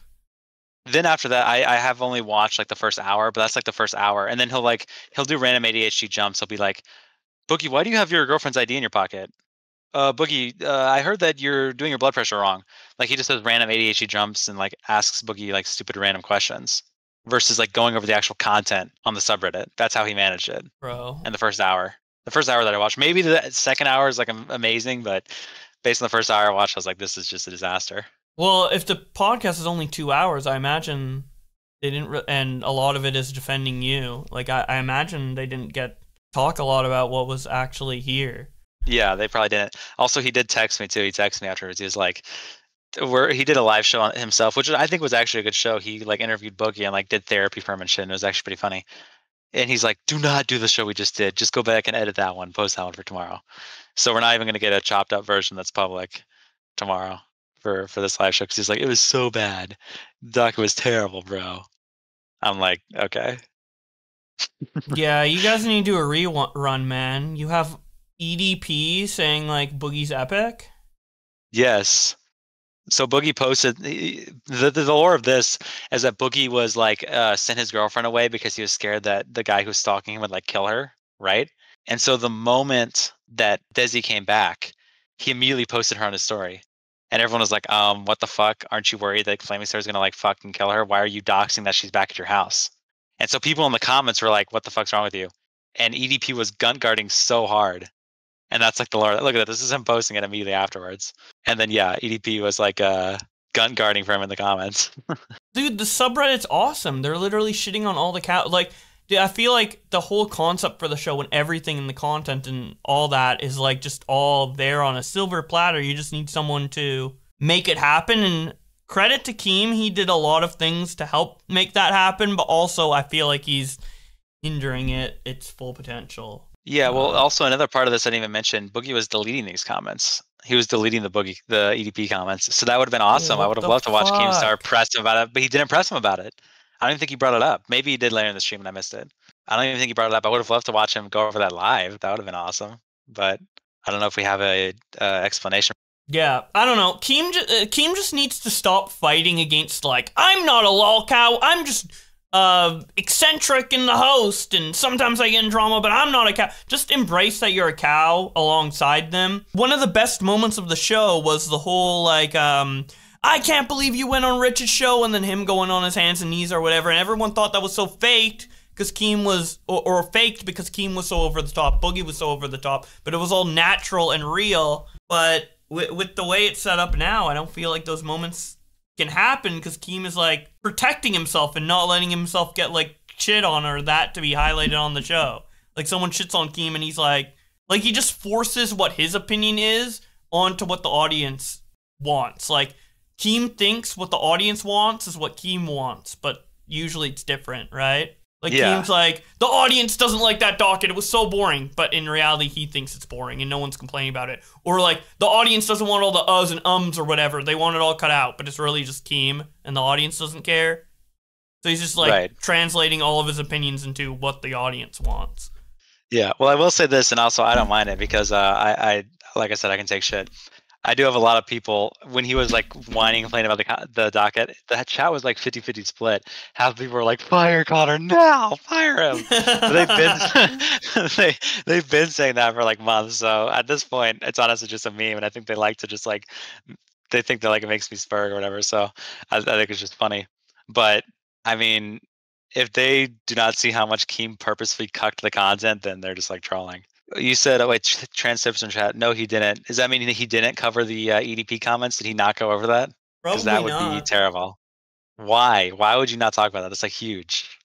Then after that, I have only watched like the first hour, but that's like the first hour. And then he'll do random ADHD jumps. He'll be like, "Boogie, why do you have your girlfriend's ID in your pocket? Boogie, I heard that you're doing your blood pressure wrong." Like he just does random ADHD jumps and like asks Boogie like stupid random questions versus like going over the actual content on the subreddit. That's how he managed it. Bro. In the first hour. The first hour that I watched. Maybe the second hour is like amazing, but based on the first hour I watched, I was like, this is just a disaster. Well, if the podcast is only 2 hours, I imagine they didn't, and a lot of it is defending you. Like I imagine they didn't talk a lot about what was actually here. Yeah, they probably didn't. Also, he did text me too. He texted me afterwards. He was like, he did a live show on himself, which I think was actually a good show. He like interviewed Boogie and like did therapy for him and shit. And it was actually pretty funny. And he's like, "Do not do the show we just did. Just go back and edit that one, post that one for tomorrow." So we're not even going to get a chopped up version that's public tomorrow for this live show because he's like, "It was so bad. Doc was terrible, bro." I'm like, okay. Yeah, you guys need to do a rerun, man. You have EDP saying like Boogie's epic. Yes. So Boogie posted the lore of this is that Boogie was like sent his girlfriend away because he was scared that the guy who's stalking him would like kill her, right? And so the moment that Desi came back, he immediately posted her on his story. And everyone was like, what the fuck? Aren't you worried that Flaming Star is gonna like fucking kill her? Why are you doxing that she's back at your house? And so people in the comments were like, "What the fuck's wrong with you?" And EDP was gun guarding so hard. And that's like the lore. Look at that. This is him posting it immediately afterwards. And then yeah, EDP was like gun guarding for him in the comments. Dude, the subreddit's awesome. They're literally shitting on all the cow. Like, dude, I feel like the whole concept for the show and everything in the content and all that is like just all there on a silver platter. You just need someone to make it happen. And credit to Keem, he did a lot of things to help make that happen. But also, I feel like he's hindering its full potential. Yeah, well, also another part of this I didn't even mention, Boogie was deleting these comments. He was deleting the EDP comments. So that would have been awesome. I would have loved to watch Keemstar press him about it, but he didn't press him about it. I don't even think he brought it up. Maybe he did later in the stream and I missed it. I don't even think he brought it up. I would have loved to watch him go over that live. That would have been awesome. But I don't know if we have a explanation. Yeah, I don't know. Keem just needs to stop fighting against like, I'm not a LOLCOW. I'm just eccentric in the host, and sometimes I get in drama, but I'm not a cow. Just embrace that you're a cow alongside them. One of the best moments of the show was the whole like, I can't believe you went on Rich's show, and then him going on his hands and knees or whatever, and everyone thought that was so faked because Keem was, or faked because Keem was so over the top, Boogie was so over the top, but it was all natural and real. But with the way it's set up now, I don't feel like those moments can happen because Keem is like protecting himself and not letting himself get like shit on or that to be highlighted on the show. Like someone shits on Keem and he's like he just forces what his opinion is onto what the audience wants. Like Keem thinks what the audience wants is what Keem wants, but usually it's different, right? Like Keem's like, the audience doesn't like that docket, it was so boring, but in reality he thinks it's boring and no one's complaining about it. Or like, the audience doesn't want all the uhs and ums or whatever, they want it all cut out, but it's really just Keem and the audience doesn't care. So he's just like translating all of his opinions into what the audience wants. Yeah, well I will say this, and also I don't mind it because I like I said, I can take shit. I do have a lot of people when he was like whining, complaining about the docket. The chat was like 50-50 split. Half the people were like, "Fire Connor now, fire him." But they've been they've been saying that for like months. So at this point, it's honestly just a meme, and I think they like to just like they think that like it makes me spurg or whatever. So I think it's just funny. But I mean, if they do not see how much Keem purposefully cucked the content, then they're just like trolling. You said, "Oh wait, transcripts in chat." No, he didn't. Does that mean that he didn't cover the EDP comments? Did he not go over that? Because that Probably would be not. terrible. Why? Why would you not talk about that? That's like huge.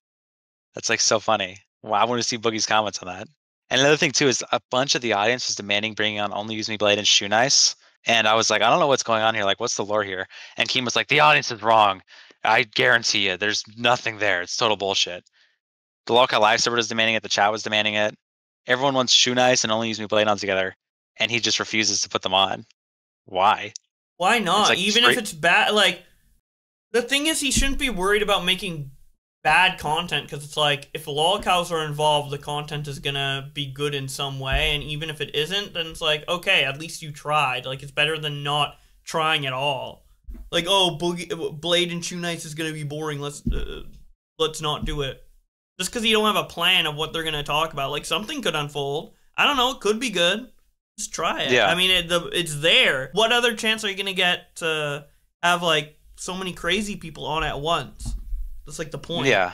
That's like so funny. Well, I want to see Boogie's comments on that. And another thing too is a bunch of the audience was demanding bringing on Only Use Me Blade and Shoe Nice. And I was like, I don't know what's going on here. Like, what's the lore here? And Keem was like, the audience is wrong. I guarantee you, there's nothing there. It's total bullshit. The LOLCOW live server was demanding it. The chat was demanding it. Everyone wants Shoe Nice and Only Use Me Blade on together, and he just refuses to put them on. Why? Why not? like Even if it's bad, like the thing is, he shouldn't be worried about making bad content because it's like if LOLCOWs are involved, the content is gonna be good in some way, and even if it isn't, then it's like okay, at least you tried. Like it's better than not trying at all. Like oh, Blade and Shoe Nice is gonna be boring. Let's not do it. Just because you don't have a plan of what they're gonna talk about, like something could unfold. I don't know. It could be good. Just try it. Yeah. I mean, it's there. What other chance are you gonna get to have like so many crazy people on at once? That's like the point. Yeah.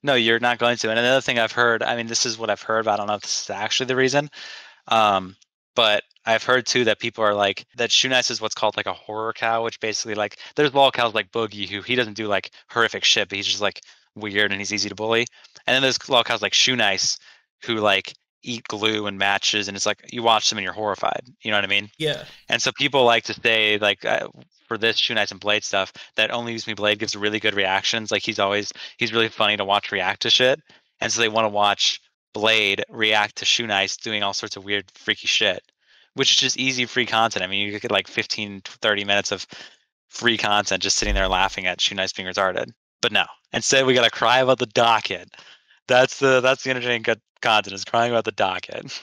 No, you're not going to. And another thing I've heard, I mean, this is what I've heard, but I don't know if this is actually the reason. But I've heard too that people are like that Shoe Nice is what's called like a horror cow, which basically like there's LOLCOWs like Boogie who he doesn't do like horrific shit, but he's just like weird and he's easy to bully. And then there's LOLCOWs like Shoe Nice who like eat glue and matches, and it's like you watch them and you're horrified. You know what I mean? Yeah. And so people like to say like for this Shoe Nice and Blade stuff that Only Use Me Blade gives really good reactions. Like he's really funny to watch react to shit, and so they want to watch Blade react to Shoe Nice doing all sorts of weird freaky shit, which is just easy free content. I mean, you get like 15 to 30 minutes of free content just sitting there laughing at Shoe Nice being retarded. But no, instead we gotta cry about the docket. That's the entertaining good content, is crying about the docket.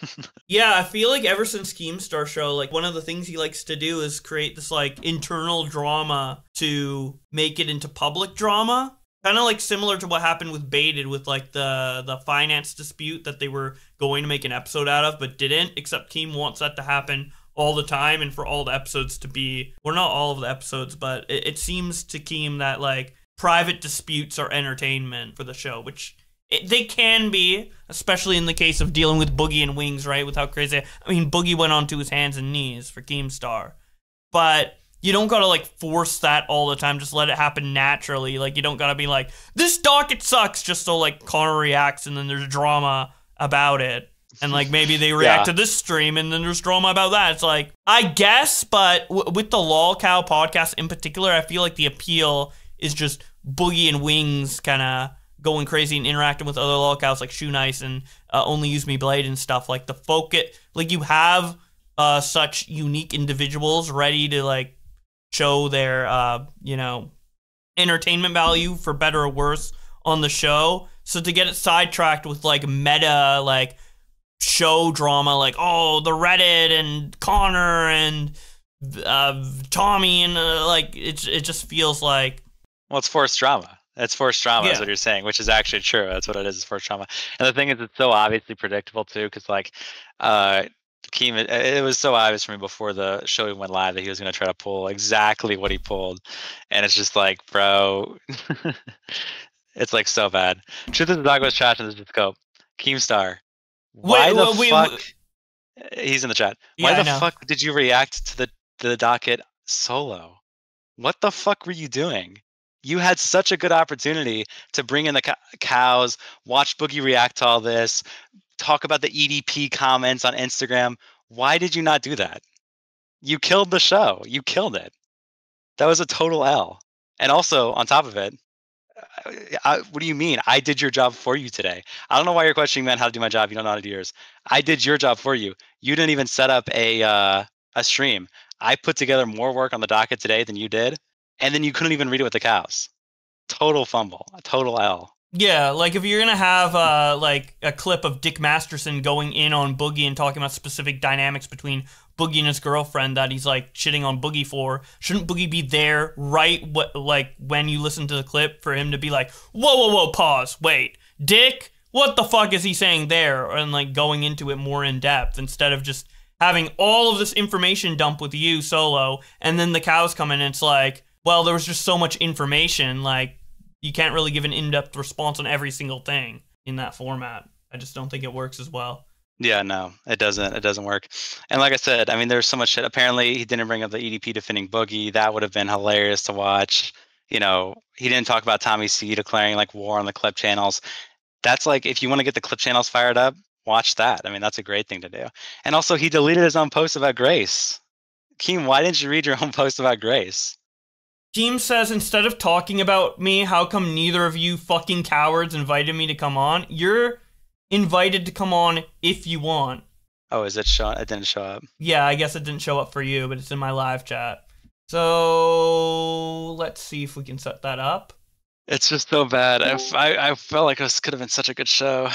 Yeah, I feel like ever since Keemstar show, like one of the things he likes to do is create this like internal drama to make it into public drama. Kind of like similar to what happened with Baited with like the finance dispute that they were going to make an episode out of but didn't, except Keem wants that to happen all the time and for all the episodes to be, well, not all of the episodes, but it seems to Keem that like private disputes are entertainment for the show, which they can be, especially in the case of dealing with Boogie and Wings, right? With how crazy, I mean, Boogie went onto his hands and knees for Keemstar, but you don't gotta like force that all the time. Just let it happen naturally. Like you don't gotta be like, this docket sucks, just so like Connor reacts and then there's drama about it. And like maybe they react to this stream and then there's drama about that. It's like, I guess, but with the LOLCOW podcast in particular, I feel like the appeal is just Boogie and Wings kind of going crazy and interacting with other LOLCOWs like Shoe Nice and Only Use Me Blade and stuff. Like the focus, like you have such unique individuals ready to like show their you know, entertainment value for better or worse on the show. So to get it sidetracked with like meta like show drama, like oh the Reddit and Connor and Tommy and like it just feels like, well, it's forced drama. It's forced drama, is what you're saying, which is actually true. That's what it is. It's forced drama. And the thing is, it's so obviously predictable too, because like Keem, it was so obvious for me before the show even went live that he was going to try to pull exactly what he pulled, and it's just like, bro, it's like so bad. Truth is, the dog was trash in the scope. Keemstar, why the fuck? He's in the chat. Why the fuck did you react to the docket solo? What the fuck were you doing? You had such a good opportunity to bring in the cows, watch Boogie react to all this, talk about the EDP comments on Instagram. Why did you not do that? You killed the show. You killed it. That was a total L. And also, on top of it, what do you mean? I did your job for you today. I don't know why you're questioning me on how to do my job. You don't know how to do yours. I did your job for you. You didn't even set up a stream. I put together more work on the docket today than you did. And then you couldn't even read it with the cows. Total fumble. A total L. Yeah, like if you're gonna have like a clip of Dick Masterson going in on Boogie and talking about specific dynamics between Boogie and his girlfriend that he's like shitting on Boogie for, shouldn't Boogie be there like when you listen to the clip for him to be like, whoa, pause, wait, Dick, what the fuck is he saying there? And like going into it more in depth instead of just having all of this information dump with you solo, and then the cows come in and it's like, well, there was just so much information, like you can't really give an in-depth response on every single thing in that format. I just don't think it works as well. Yeah, no, it doesn't. It doesn't work. And like I said, I mean, there's so much shit. Apparently, he didn't bring up the EDP defending Boogie. That would have been hilarious to watch. You know, he didn't talk about Tommy C declaring like war on the clip channels. That's like, if you want to get the clip channels fired up, watch that. I mean, that's a great thing to do. And also, he deleted his own post about Grace. Keem, why didn't you read your own post about Grace? Keem says, instead of talking about me, how come neither of you fucking cowards invited me to come on? You're invited to come on if you want. Oh, is it showing? It didn't show up. Yeah, I guess it didn't show up for you, but it's in my live chat. So let's see if we can set that up. It's just so bad. I felt like this could have been such a good show.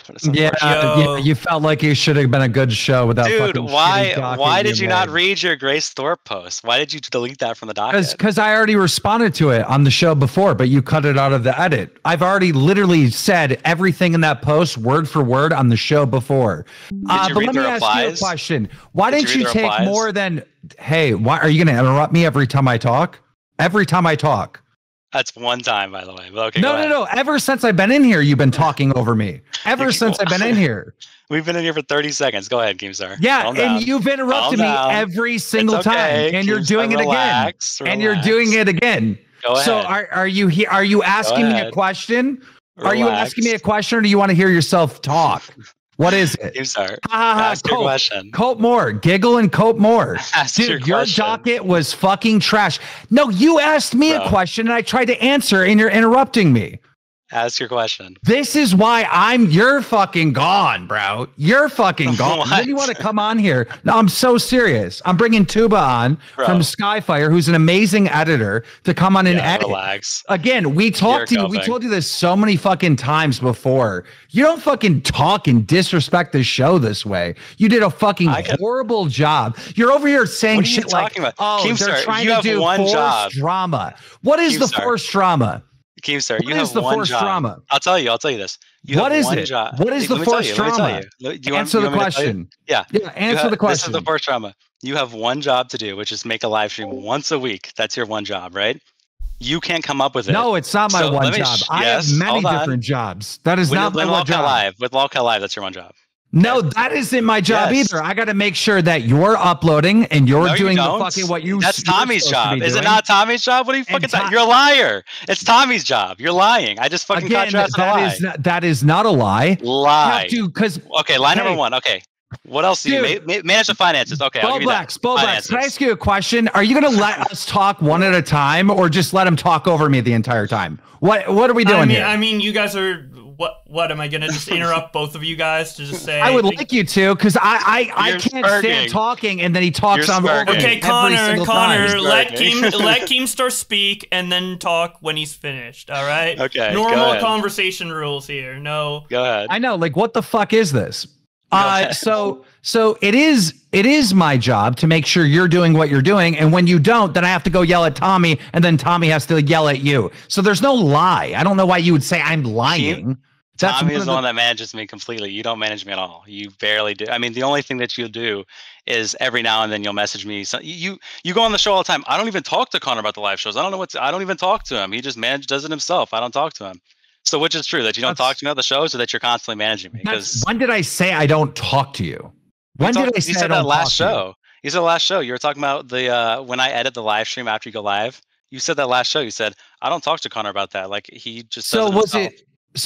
But it's Yeah, unfortunate. yeah, you felt like it should have been a good show without Dude, fucking why shitty docket why did you not made. read your Grace Thorpe post? Why did you delete that from the docket? Because I already responded to it on the show before, but you cut it out of the edit. I've already literally said everything in that post word for word on the show before. you But read let the me ask you a replies? question. Why Did you didn't read you the take replies? more than, hey, why are you going to interrupt me every time I talk? Every time I talk. That's one time, by the way. But okay, No, go no, ahead. no. Ever since I've been in here, you've been talking over me. Ever since I've been in here. We've been in here for 30 seconds. Go ahead, Keemstar. Yeah, Calm and down. you've interrupted me Calm down. every single It's okay. time, and you're Keemstar, doing it relax, again, and you're doing it again. Go So ahead. are you here? Are you asking me a ahead. question? Are you Relax. asking me a question, or do you want to hear yourself talk? What is it? Keemstar, Ha, ha, ha, ask your cope. question. Cope more, giggle and cope more. Ask Dude, your your question. docket was fucking trash. No, you asked me a Bro. question and I tried to answer, and you're interrupting me. Ask your question. This is why you're fucking gone, bro. You're fucking gone. And then you What? want to come on here. No, I'm so serious. I'm bringing Tuba on Bro. from Skyfire, who's an amazing editor, to come on and Yeah, edit. relax. Again, we talked to You're you. We coping. told you this so many fucking times before. You don't fucking talk and disrespect the show this way. You did a fucking I can- horrible job. You're over here saying What are you shit like, talking about? oh, they're Keemstar, trying you to have do one forced job. drama. What is the Keemstar. forced drama? Keemstar, you What is have the one forced job. drama? I'll tell you this. You What have is one it? job. What is the Let me tell forced you, let me tell drama? you. Do you Answer want the me to tell you? question. Yeah. Yeah, answer the This question. is the forced drama. You have one job to do, which is make a live stream once a week. That's your one job, right? You can't come up with it. No, it's not my So one let me job. sh- I have yes, many hold on. different jobs. That is not my With one LOLCOW job. Live. With LOLCOW Live, that's your one job. No, that isn't my job Yes. either. I got to make sure that you're uploading and you're No, you doing the don't. fucking what you. That's you're Tommy's supposed to job. be Is it doing. not Tommy's job? What are you fucking And You're a liar. It's Tommy's job. You're lying. I just fucking Again, contrasted a lie. that is not a lie. Lie. Because Okay, lie number Hey. one. Okay. What else do you manage the finances? Okay, I'll give you that. Bowblax, Finances. can I ask you a question? Are you going to let us talk one at a time, or just let him talk over me the entire time? What are we doing here? I mean, you guys are what am I gonna just interrupt both of you guys to just say? I would like you to, because I You're can't spurging. stand talking, and then he talks You're on over spurging. me Okay, every Connor, single time. He's let spurging. let Keemstar speak and then talk when he's finished. All right. Okay, go Normal ahead. conversation rules here. No. Go ahead. I know, like, what the fuck is this? ahead. So it is my job to make sure you're doing what you're doing, and when you don't, then I have to go yell at Tommy, and then Tommy has to yell at you. So there's no lie. I don't know why you would say I'm lying. That's Tommy one is of the one that manages me completely. You don't manage me at all. You barely do. I mean, the only thing that you'll do is every now and then you'll message me. So you go on the show all the time. I don't even talk to Connor about the live shows. I don't know I don't even talk to him. He just does it himself. I don't talk to him. So which is true, that you don't talk to me about the shows, or that you're constantly managing me? Because when did I say I don't talk to you? When did I say you I said don't that last talk to you? show. You said the last show. You were talking about the when I edit the live stream after you go live. You said that last show. You said I don't talk to Connor about that. Like he just does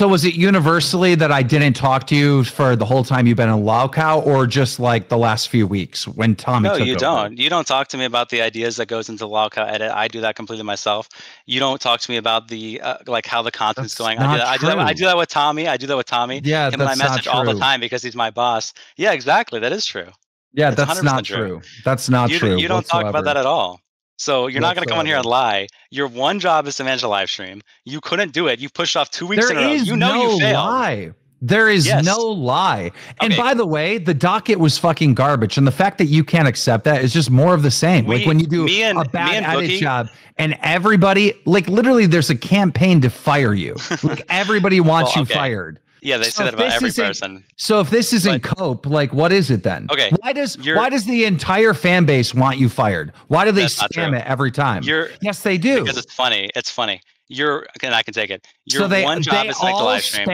was it universally that I didn't talk to you for the whole time you've been in LOLCOW, or just like the last few weeks when Tommy No, took you over? don't. You don't talk to me about the ideas that goes into LOLCOW edit. I do that completely myself. You don't talk to me about the like how the content's That's going. not I do that true. with Tommy. I do that with Tommy. Yeah, Him and I that's not message all the true. time because he's my boss. Yeah, exactly. That is true. Yeah, That's that's not 100% true. true. That's not true. You don't talk about whatsoever. that at all. So you're not going to come on here and lie. Your one job is to manage a live stream. You couldn't do it. You pushed off 2 weeks in a row. You know you failed. Lie. There is no lie. And by the way, the docket was fucking garbage. And the fact that you can't accept that is just more of the same. Like when you do a bad edit job and everybody, like literally there's a campaign to fire you. Like everybody wants you fired. Yeah, they say that about every person. So if this isn't cope, like what is it then? Okay. Why does the entire fan base want you fired? Why do they spam it every time? Yes, they do. Because it's funny. It's funny. And I can take it. Your one job is to make the live stream.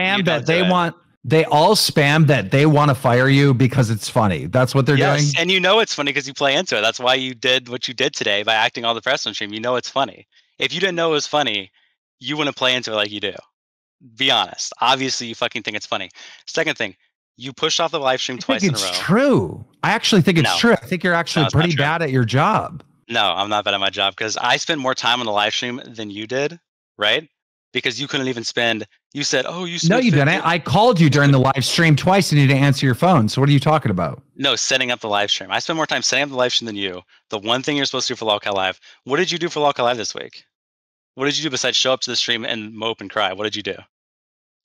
They all spam that they want to fire you because it's funny. That's what they're doing. And you know it's funny because you play into it. That's why you did what you did today by acting all the press on stream. You know it's funny. If you didn't know it was funny, you wouldn't play into it like you do. Be honest. Obviously, you fucking think it's funny. Second thing, you pushed off the live stream twice in a row. It's true. I actually think it's true. I think you're actually pretty bad at your job. No, I'm not bad at my job because I spent more time on the live stream than you did, right? Because you couldn't even spend. You said, "Oh, you." No, you didn't. I called you during the live stream twice, and you didn't answer your phone. So what are you talking about? No, setting up the live stream. I spent more time setting up the live stream than you. The one thing you're supposed to do for LOLCOW Live. What did you do for LOLCOW Live this week? What did you do besides show up to the stream and mope and cry? What did you do?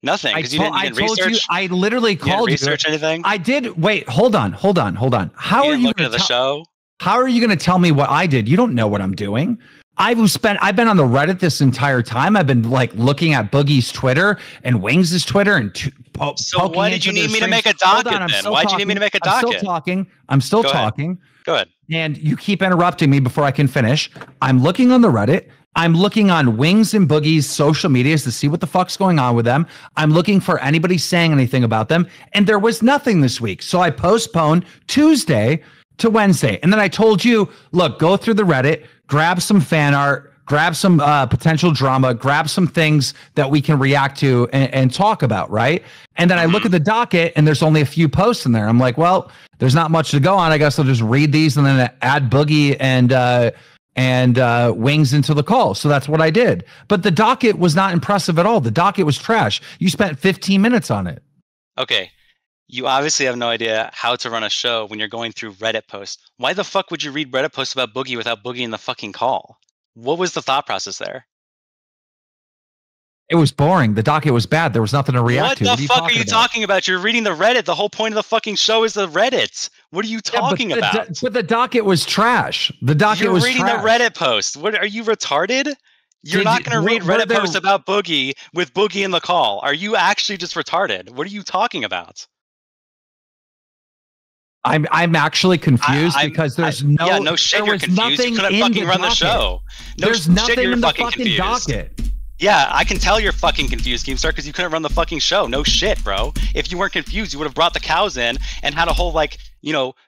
Nothing. Because you didn't research. I literally called you. Research anything? I did. Wait, hold on. How are you looking at the show? How are you going to tell me what I did? You don't know what I'm doing. I've been on the Reddit this entire time. I've been like looking at Boogie's Twitter and Wings' Twitter and so why did you need me to make a docket then? Why did you need me to make a docket? I'm still talking. Go ahead. And you keep interrupting me before I can finish. I'm looking on the Reddit. I'm looking on Wings and Boogie's social medias to see what the fuck's going on with them. I'm looking for anybody saying anything about them. And there was nothing this week. So I postponed Tuesday to Wednesday. And then I told you, look, go through the Reddit, grab some fan art, grab some potential drama, grab some things that we can react to and talk about, right? And then I look at the docket and there's only a few posts in there. I'm like, well, there's not much to go on. I guess I'll just read these and then add Boogie and Wings into the call. So that's what I did. But the docket was not impressive at all. The docket was trash. You spent 15 minutes on it. Okay. You obviously have no idea how to run a show when you're going through Reddit posts. Why the fuck would you read Reddit posts about Boogie without Boogie in the fucking call? What was the thought process there? It was boring. The docket was bad. There was nothing to react to. What the fuck are you talking about? You're reading the Reddit. The whole point of the fucking show is the Reddit. What are you talking about? But the docket was trash. The docket was trash. You're reading the Reddit post. What are you retarded? You're not going to read Reddit posts about Boogie with Boogie in the call. Are you actually just retarded? What are you talking about? I'm actually confused because there's no shit. You're confused. You couldn't fucking run the show. There's nothing in the fucking docket. Yeah, I can tell you're fucking confused, Keemstar, because you couldn't run the fucking show. No shit, bro. If you weren't confused, you would have brought the cows in and had a whole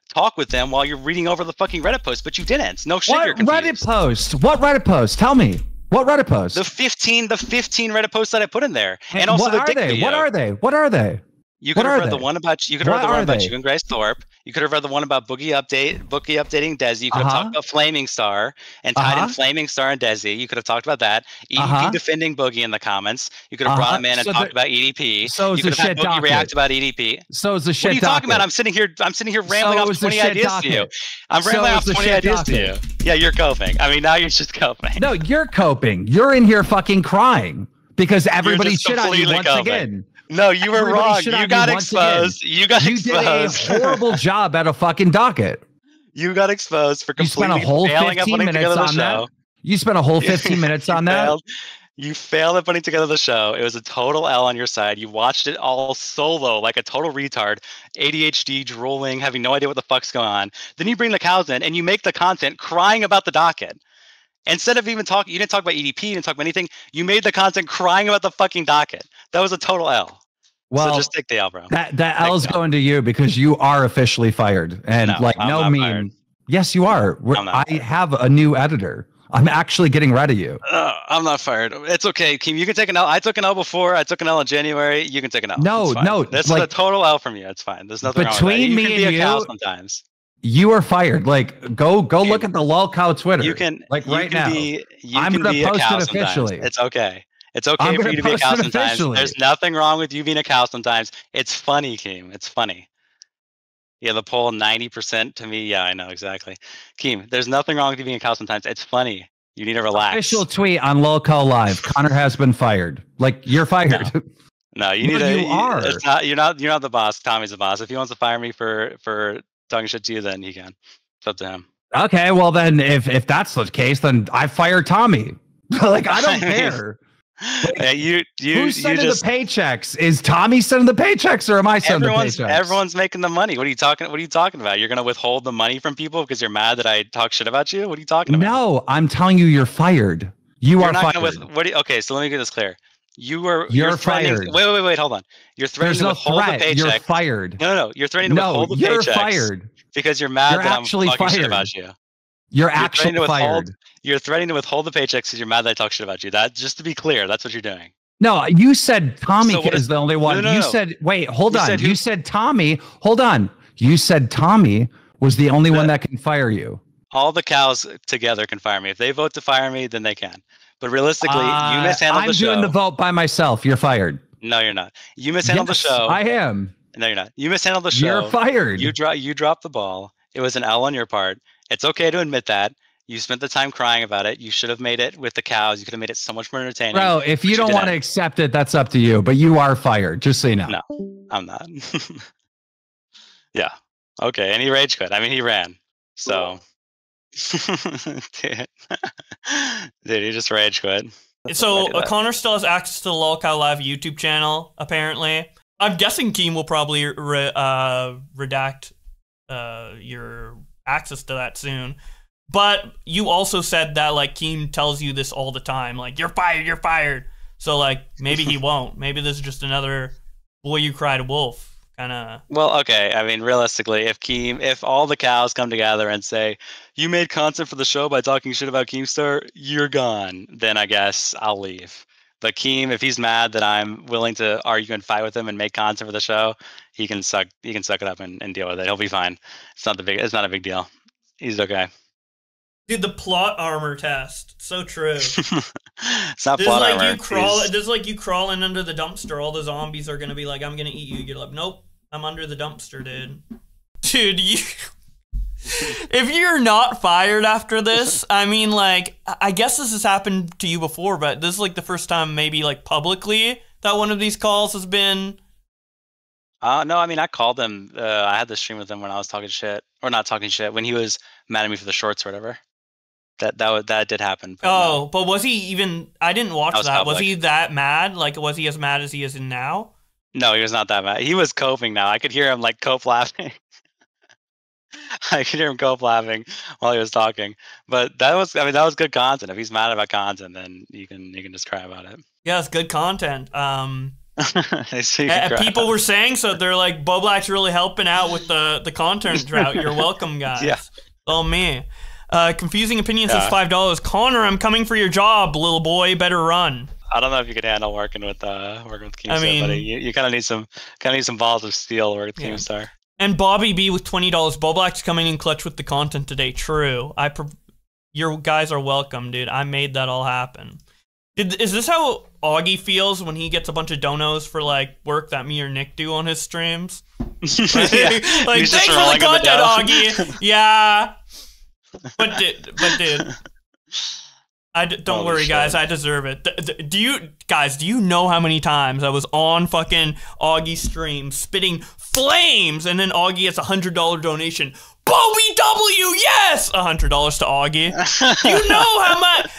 talk with them while you're reading over the fucking Reddit post, but you didn't. No shit, you're confused. What Reddit post? Tell me. What Reddit post? The 15 Reddit posts that I put in there, and also the dick video. What are they? You could have read the one about you and Grace Thorpe. You could have read the one about Boogie updating Desi. You could have talked about Flaming Star and tied in Flaming Star and Desi. You could have talked about that. EDP defending Boogie in the comments. You could have brought him in and talked about EDP. So you could have had Boogie react about EDP. So it's a shit. What are you talking about? I'm sitting here rambling off 20 ideas to you. I'm rambling off 20 ideas to you. Yeah, you're coping. I mean, now you're just coping. No, you're coping. You're in here fucking crying because everybody shit on you once again. No, you were wrong. You got exposed. You got exposed. You did a horrible job at a fucking docket. You got exposed for completely failing at putting together the show. You spent a whole 15 minutes on that? You failed at putting together the show. It was a total L on your side. You watched it all solo like a total retard, ADHD, drooling, having no idea what the fuck's going on. Then you bring the cows in and you make the content crying about the docket. Instead of even talking, you didn't talk about EDP, you didn't talk about anything. You made the content crying about the fucking docket. That was a total L. Well, so just take the L, bro. That L is going to you because you are officially fired. And yes, you are. I have a new editor. I'm actually getting rid of you. I'm not fired. It's okay, Keem. You can take an L. I took an L before. I took an L in January. You can take an L. No. This is a total L from you. It's fine. There's nothing wrong with that. Between me and you, sometimes. You are fired. Like, go look at the LOLCOW Twitter. You can right now. I'm going to post it officially. It's okay. It's okay for you to be a cow sometimes. There's nothing wrong with you being a cow sometimes. It's funny, Keem. It's funny. Yeah, the poll 90% to me. Yeah, I know exactly. Keem, there's nothing wrong with you being a cow sometimes. It's funny. You need to relax. Official tweet on LOLCOW Live. Connor has been fired. Like, you're fired. No, you need to. You are. It's not. You're not the boss. Tommy's the boss. If he wants to fire me for talking shit to you, then he can. It's up to him. Okay, well then, if that's the case, then I fire Tommy. Like, I don't care. Like, who's sending the paychecks? Is Tommy sending the paychecks, or am I sending the paychecks? Everyone's making the money. What are you talking about? You're gonna withhold the money from people because you're mad that I talk shit about you? What are you talking about? No, I'm telling you, you're fired. You're not fired. Okay, so let me get this clear. You're fired. Wait, hold on. You're threatening to withhold the paycheck. You're fired. No. You're threatening to withhold the paychecks. You're fired. Because you're mad that I'm talking shit about you. You're actually fired. You're threatening to withhold the paychecks because you're mad that I talk shit about you. That, just to be clear, that's what you're doing. No, you said Tommy is the only one. No. Said, wait, hold on. You said Tommy. Hold on. You said Tommy was the only one that can fire you. All the cows together can fire me. If they vote to fire me, then they can. But realistically, you mishandled the show. I'm doing the vote by myself. You're fired. No, you're not. You mishandled the show. I am. No, you're not. You mishandled the show. You're fired. You dropped the ball. It was an L on your part. It's okay to admit that. You spent the time crying about it. You should have made it with the cows. You could have made it so much more entertaining. Bro, if you don't want to accept it, that's up to you. But you are fired, just so you know. No, I'm not. Yeah. Okay. And he rage quit. I mean, he ran. So, dude, he just rage quit. So Connor still has access to the LOLCOW Live YouTube channel, apparently. I'm guessing Keem will probably redact your access to that soon. But you also said that, like, Keem tells you this all the time. Like, you're fired, you're fired. So, like, maybe he won't. Maybe this is just another boy you cried wolf kind of. Well, okay. I mean, realistically, if all the cows come together and say, you made content for the show by talking shit about Keemstar, you're gone, then I guess I'll leave. But Keem, if he's mad that I'm willing to argue and fight with him and make content for the show, he can suck it up and deal with it. He'll be fine. It's not a big deal. He's okay. Dude, the plot armor test. So true. It's not plot armor. There's like you crawling under the dumpster. All the zombies are going to be like, I'm going to eat you. You're like, nope, I'm under the dumpster, dude. Dude, if you're not fired after this, I mean, like, I guess this has happened to you before, but this is like the first time maybe like publicly that one of these calls has been. No, I mean, I called him. I had the stream with him when I was talking shit, or not talking shit, when he was mad at me for the shorts or whatever. That did happen. But no. But was he even? I didn't watch that. Was he that mad? Like, was he as mad as he is now? No, he was not that mad. He was coping now. I could hear him like cope laughing. I could hear him cope laughing while he was talking. But that was good content. If he's mad about content, then you can just cry about it. Yeah, it's good content. So people were saying so. They're like, Bowblax really helping out with the content drought. You're welcome, guys. Yeah. Oh man. Confusing opinion says $5. Connor, I'm coming for your job, little boy. Better run. I don't know if you could handle working with Keemstar, buddy. You kind of need some balls of steel to work with Keemstar. And Bobby B with $20. Bowblax coming in clutch with the content today. True. Your guys are welcome, dude. I made that all happen. Is this how Augie feels when he gets a bunch of donos for like work that me or Nick do on his streams? Like, thanks for the content, Augie. Yeah. But dude, don't worry, guys. I deserve it. Do you know how many times I was on fucking Augie's stream spitting flames, and then Augie gets $100 donation. Bobby W, yes, $100 to Augie. You know how much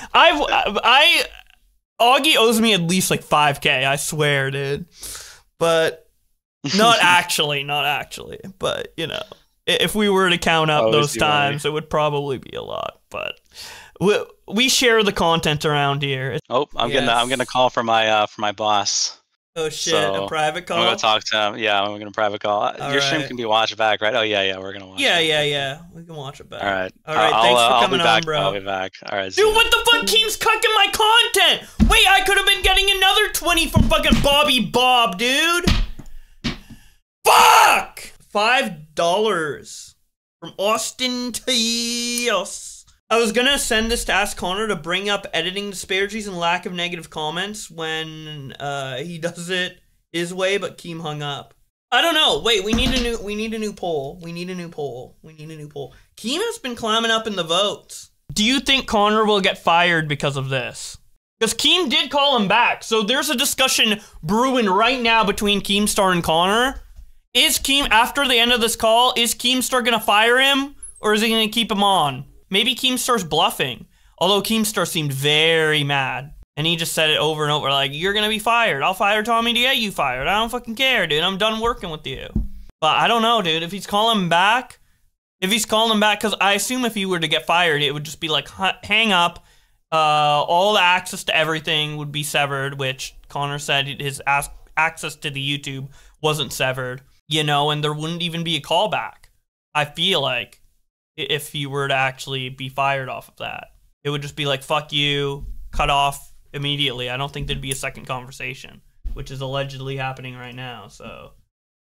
Augie owes me at least like $5K. I swear, dude. But not actually. But you know. If we were to count up those times, it would probably be a lot. But we share the content around here. I'm getting a call from my boss. Oh shit! So a private call. I'm gonna talk to him. Yeah, I'm gonna private call. Your stream can be watched back, right? Oh yeah, we're gonna watch. Yeah. We can watch it back. All right. Thanks for coming on, bro. I'll be back. All right. Dude, what the fuck keeps cooking my content? Wait, I could have been getting another 20 from fucking Bobby Bob, dude. Fuck. $5 from Austin Teos. I was gonna send this to Ask Connor to bring up editing disparities and lack of negative comments when he does it his way, but Keem hung up. I don't know. Wait, we need a new poll. We need a new poll. Keem has been climbing up in the votes. Do you think Connor will get fired because of this? Because Keem did call him back, so there's a discussion brewing right now between Keemstar and Connor. Is Keem, after the end of this call, is Keemstar gonna fire him, or is he gonna keep him on? Maybe Keemstar's bluffing, although Keemstar seemed very mad. And he just said it over and over, like, you're gonna be fired. I'll fire Tommy to get you fired. I don't fucking care, dude. I'm done working with you. But I don't know, dude. If he's calling him back, because I assume if he were to get fired, it would just be like, hang up. All the access to everything would be severed, which Connor said his access to the YouTube wasn't severed, you know, and there wouldn't even be a callback. I feel like if he were to actually be fired off of that, it would just be like, fuck you, cut off immediately. I don't think there'd be a second conversation, which is allegedly happening right now. So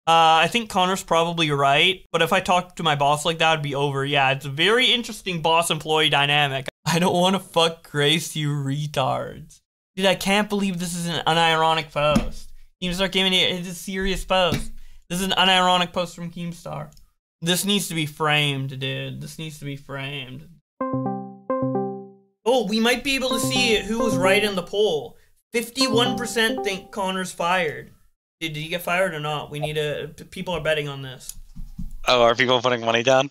I think Connor's probably right, but if I talk to my boss like that, it'd be over. Yeah, it's a very interesting boss-employee dynamic. I don't want to fuck Grace, you retards. Dude, I can't believe this is an unironic post. Keemstar came in here, it's a serious post. This is an unironic post from Keemstar. This needs to be framed, dude. This needs to be framed. Oh, we might be able to see who was right in the poll. 51% think Connor's fired. Did he get fired or not? We need people are betting on this. Oh, are people putting money down?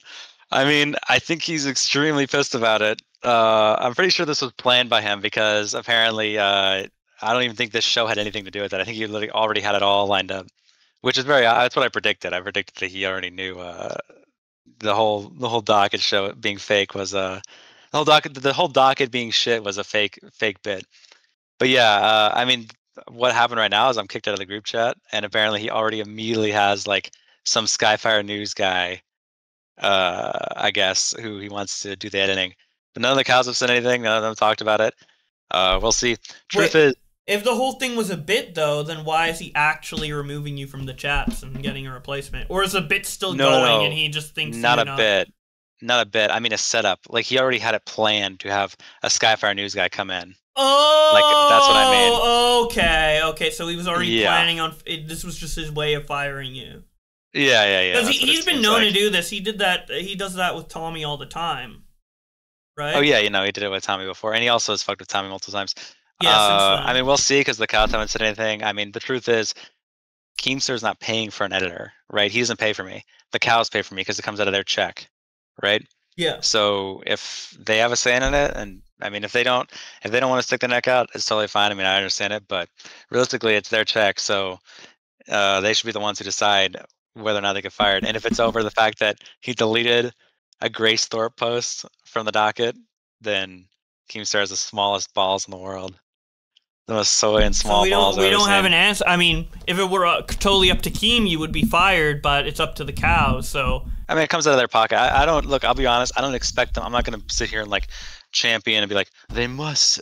I mean, I think he's extremely pissed about it. I'm pretty sure this was planned by him because apparently, I don't even think this show had anything to do with it. I think he literally already had it all lined up, which is that's what I predicted. I predicted that he already knew the whole docket show being fake was the whole docket being shit was a fake bit. But yeah, I mean, what happened right now is I'm kicked out of the group chat, and apparently he already immediately has like some Skyfire News guy, I guess, who he wants to do the editing. But none of the cows have said anything. None of them talked about it. We'll see. Truth is, if the whole thing was a bit, though, then why is he actually removing you from the chats and getting a replacement? Or is the bit still going and he just thinks not a bit? Not a bit. I mean, a setup. Like, he already had it planned to have a Skyfire News guy come in. Oh, like that's what I mean. Okay. So he was already planning on it. This was just his way of firing you. Yeah. Because he's been known to do this. He did that. He does that with Tommy all the time, right? Oh yeah, he did it with Tommy before, and he also has fucked with Tommy multiple times. Yeah. I mean, we'll see because the cows haven't said anything. I mean, the truth is, Keemstar's not paying for an editor, right? He doesn't pay for me. The cows pay for me because it comes out of their check, right? Yeah. So if they have a say in it, and I mean, if they don't want to stick their neck out, it's totally fine. I mean, I understand it, but realistically, it's their check, so they should be the ones who decide whether or not they get fired. And if it's over the fact that he deleted a Grace Thorpe post from the docket, then Keemstar has the smallest balls in the world. The most soy and small balls. We don't have an answer. I mean, if it were totally up to Keem, you would be fired, but it's up to the cows, so. I mean, it comes out of their pocket. I don't, look, I'll be honest, I don't expect them. I'm not going to sit here and like champion and be like, they must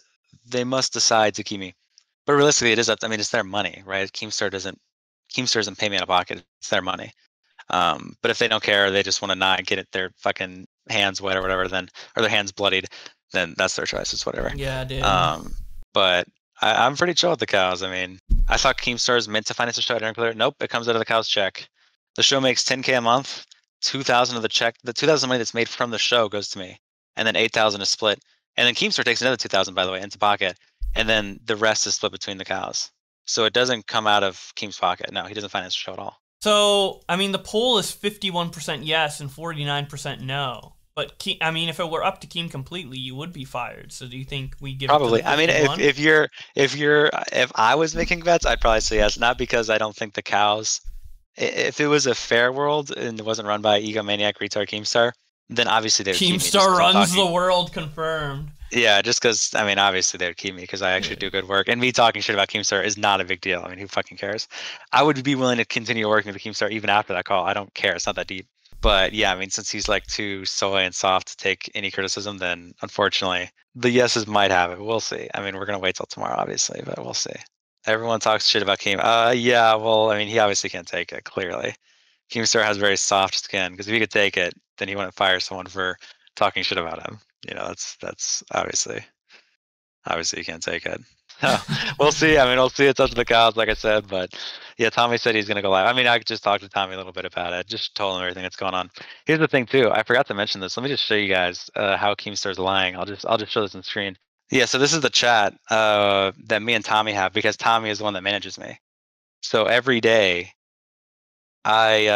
decide to keep me. But realistically, it is up, I mean, it's their money, right? Keemstar doesn't pay me out of pocket. It's their money. But if they don't care, they just want to not get their fucking hands wet or whatever, then, or their hands bloodied, then that's their choice. It's whatever. Yeah, dude. But I'm pretty chill with the cows. I mean, I thought Keemstar is meant to finance the show at Clear. Nope, it comes out of the cows' check. The show makes $10K a month. 2,000 of the check, the 2,000 money that's made from the show goes to me, and then 8,000 is split. And then Keemstar takes another 2,000, by the way, into pocket, and then the rest is split between the cows. So it doesn't come out of Keem's pocket. No, he doesn't finance the show at all. So I mean, the poll is 51% yes and 49% no. But I mean, if it were up to Keem completely, you would be fired. So do you think we give probably? It to I mean, if I was making bets, I'd probably say yes. Not because I don't think the cows. If it was a fair world and it wasn't run by egomaniac retard Keemstar, then obviously they would keep me. Keemstar runs the world, confirmed. Yeah, just because, I mean, obviously they would keep me because I actually do good work. And me talking shit about Keemstar is not a big deal. I mean, who fucking cares? I would be willing to continue working with Keemstar even after that call. I don't care. It's not that deep. But yeah, I mean, since he's like too soy and soft to take any criticism, then unfortunately the yeses might have it. We'll see. I mean, we're going to wait till tomorrow, obviously, but we'll see. Everyone talks shit about Keem. Yeah, well, I mean, he obviously can't take it, clearly. Keemstar has very soft skin, because if he could take it, then he wouldn't fire someone for talking shit about him. You know, that's obviously he can't take it. So we'll see. I mean, we'll see. It's up to the cows, like I said. But yeah, Tommy said he's gonna go live. I mean, I just talked to Tommy a little bit about it. Just told him everything that's going on. Here's the thing too. I forgot to mention this. Let me just show you guys how Keemstar's lying. I'll just show this on screen. Yeah. So this is the chat that me and Tommy have because Tommy is the one that manages me. So every day, every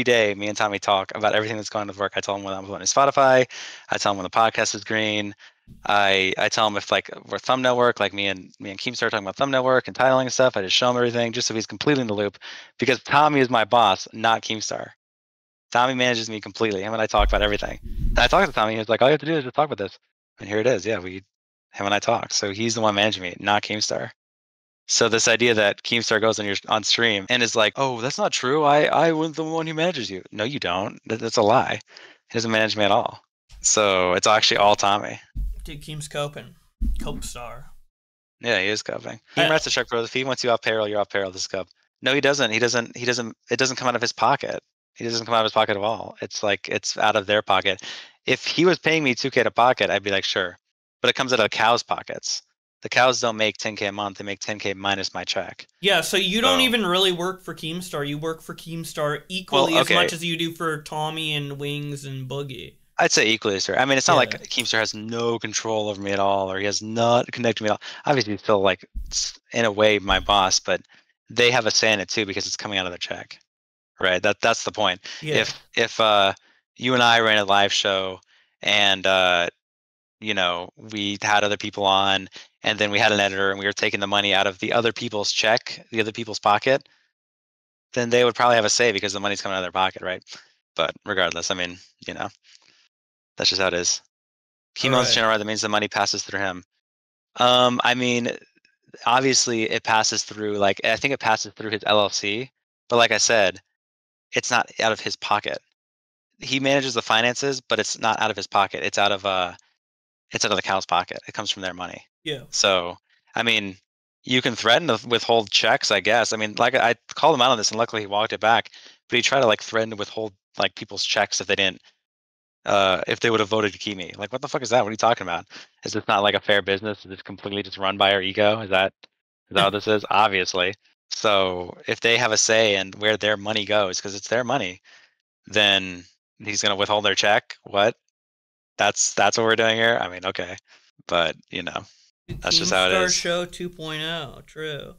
day, me and Tommy talk about everything that's going on with work. I tell him when I'm uploading to Spotify. I tell him when the podcast is green. I tell him if like we're thumbnail work, like me and Keemstar talking about thumbnail work and titling and stuff. I just show him everything just so he's completely in the loop because Tommy is my boss, not Keemstar. Tommy manages me completely. Him and I talk about everything. And I talked to Tommy. He was like, all you have to do is just talk about this. And here it is. Yeah, him and I talk. So he's the one managing me, not Keemstar. So this idea that Keemstar goes on stream and is like, oh, that's not true. I was the one who manages you. No, you don't. That's a lie. He doesn't manage me at all. So it's actually all Tommy. Dude, Keem's coping. Cope star. Yeah, he is coping. He writes a check for if he wants you off payroll, you're off payroll. This is cope. No, he doesn't. He doesn't. It doesn't come out of his pocket. He doesn't come out of his pocket at all. It's like it's out of their pocket. If he was paying me 2K to pocket, I'd be like, sure. But it comes out of the cows' pockets. The cows don't make 10K a month. They make 10K minus my check. Yeah, so you don't even really work for Keemstar. You work for Keemstar equally as much as you do for Tommy and Wings and Boogie. I'd say equally, sir. I mean, it's not like Keemstar has no control over me at all, or he has not connected me at all. Obviously, he's still like, in a way, my boss, but they have a say in it too because it's coming out of their check, right? That's the point. Yeah. If you and I ran a live show and we had other people on, and then we had an editor, and we were taking the money out of the other people's check, the other people's pocket, then they would probably have a say because the money's coming out of their pocket, right? But regardless, I mean, that's just how it is. He owns the channel, right? That means the money passes through him. I mean, obviously it passes through, like, I think it passes through his LLC, but like I said, it's not out of his pocket. He manages the finances, but it's not out of his pocket. It's out of the cow's pocket. It comes from their money. Yeah. So, I mean, you can threaten to withhold checks, I guess. I mean, like I called him out on this, and luckily he walked it back. But he tried to like threaten to withhold like people's checks if they didn't. If they would have voted to keep me. Like, what the fuck is that? What are you talking about? Is this not like a fair business? Is this completely just run by our ego? Is that what this is? Obviously. So if they have a say in where their money goes, because it's their money, then he's gonna withhold their check. What? That's what we're doing here? I mean, okay. But that's just how it is. Show 2.0, true.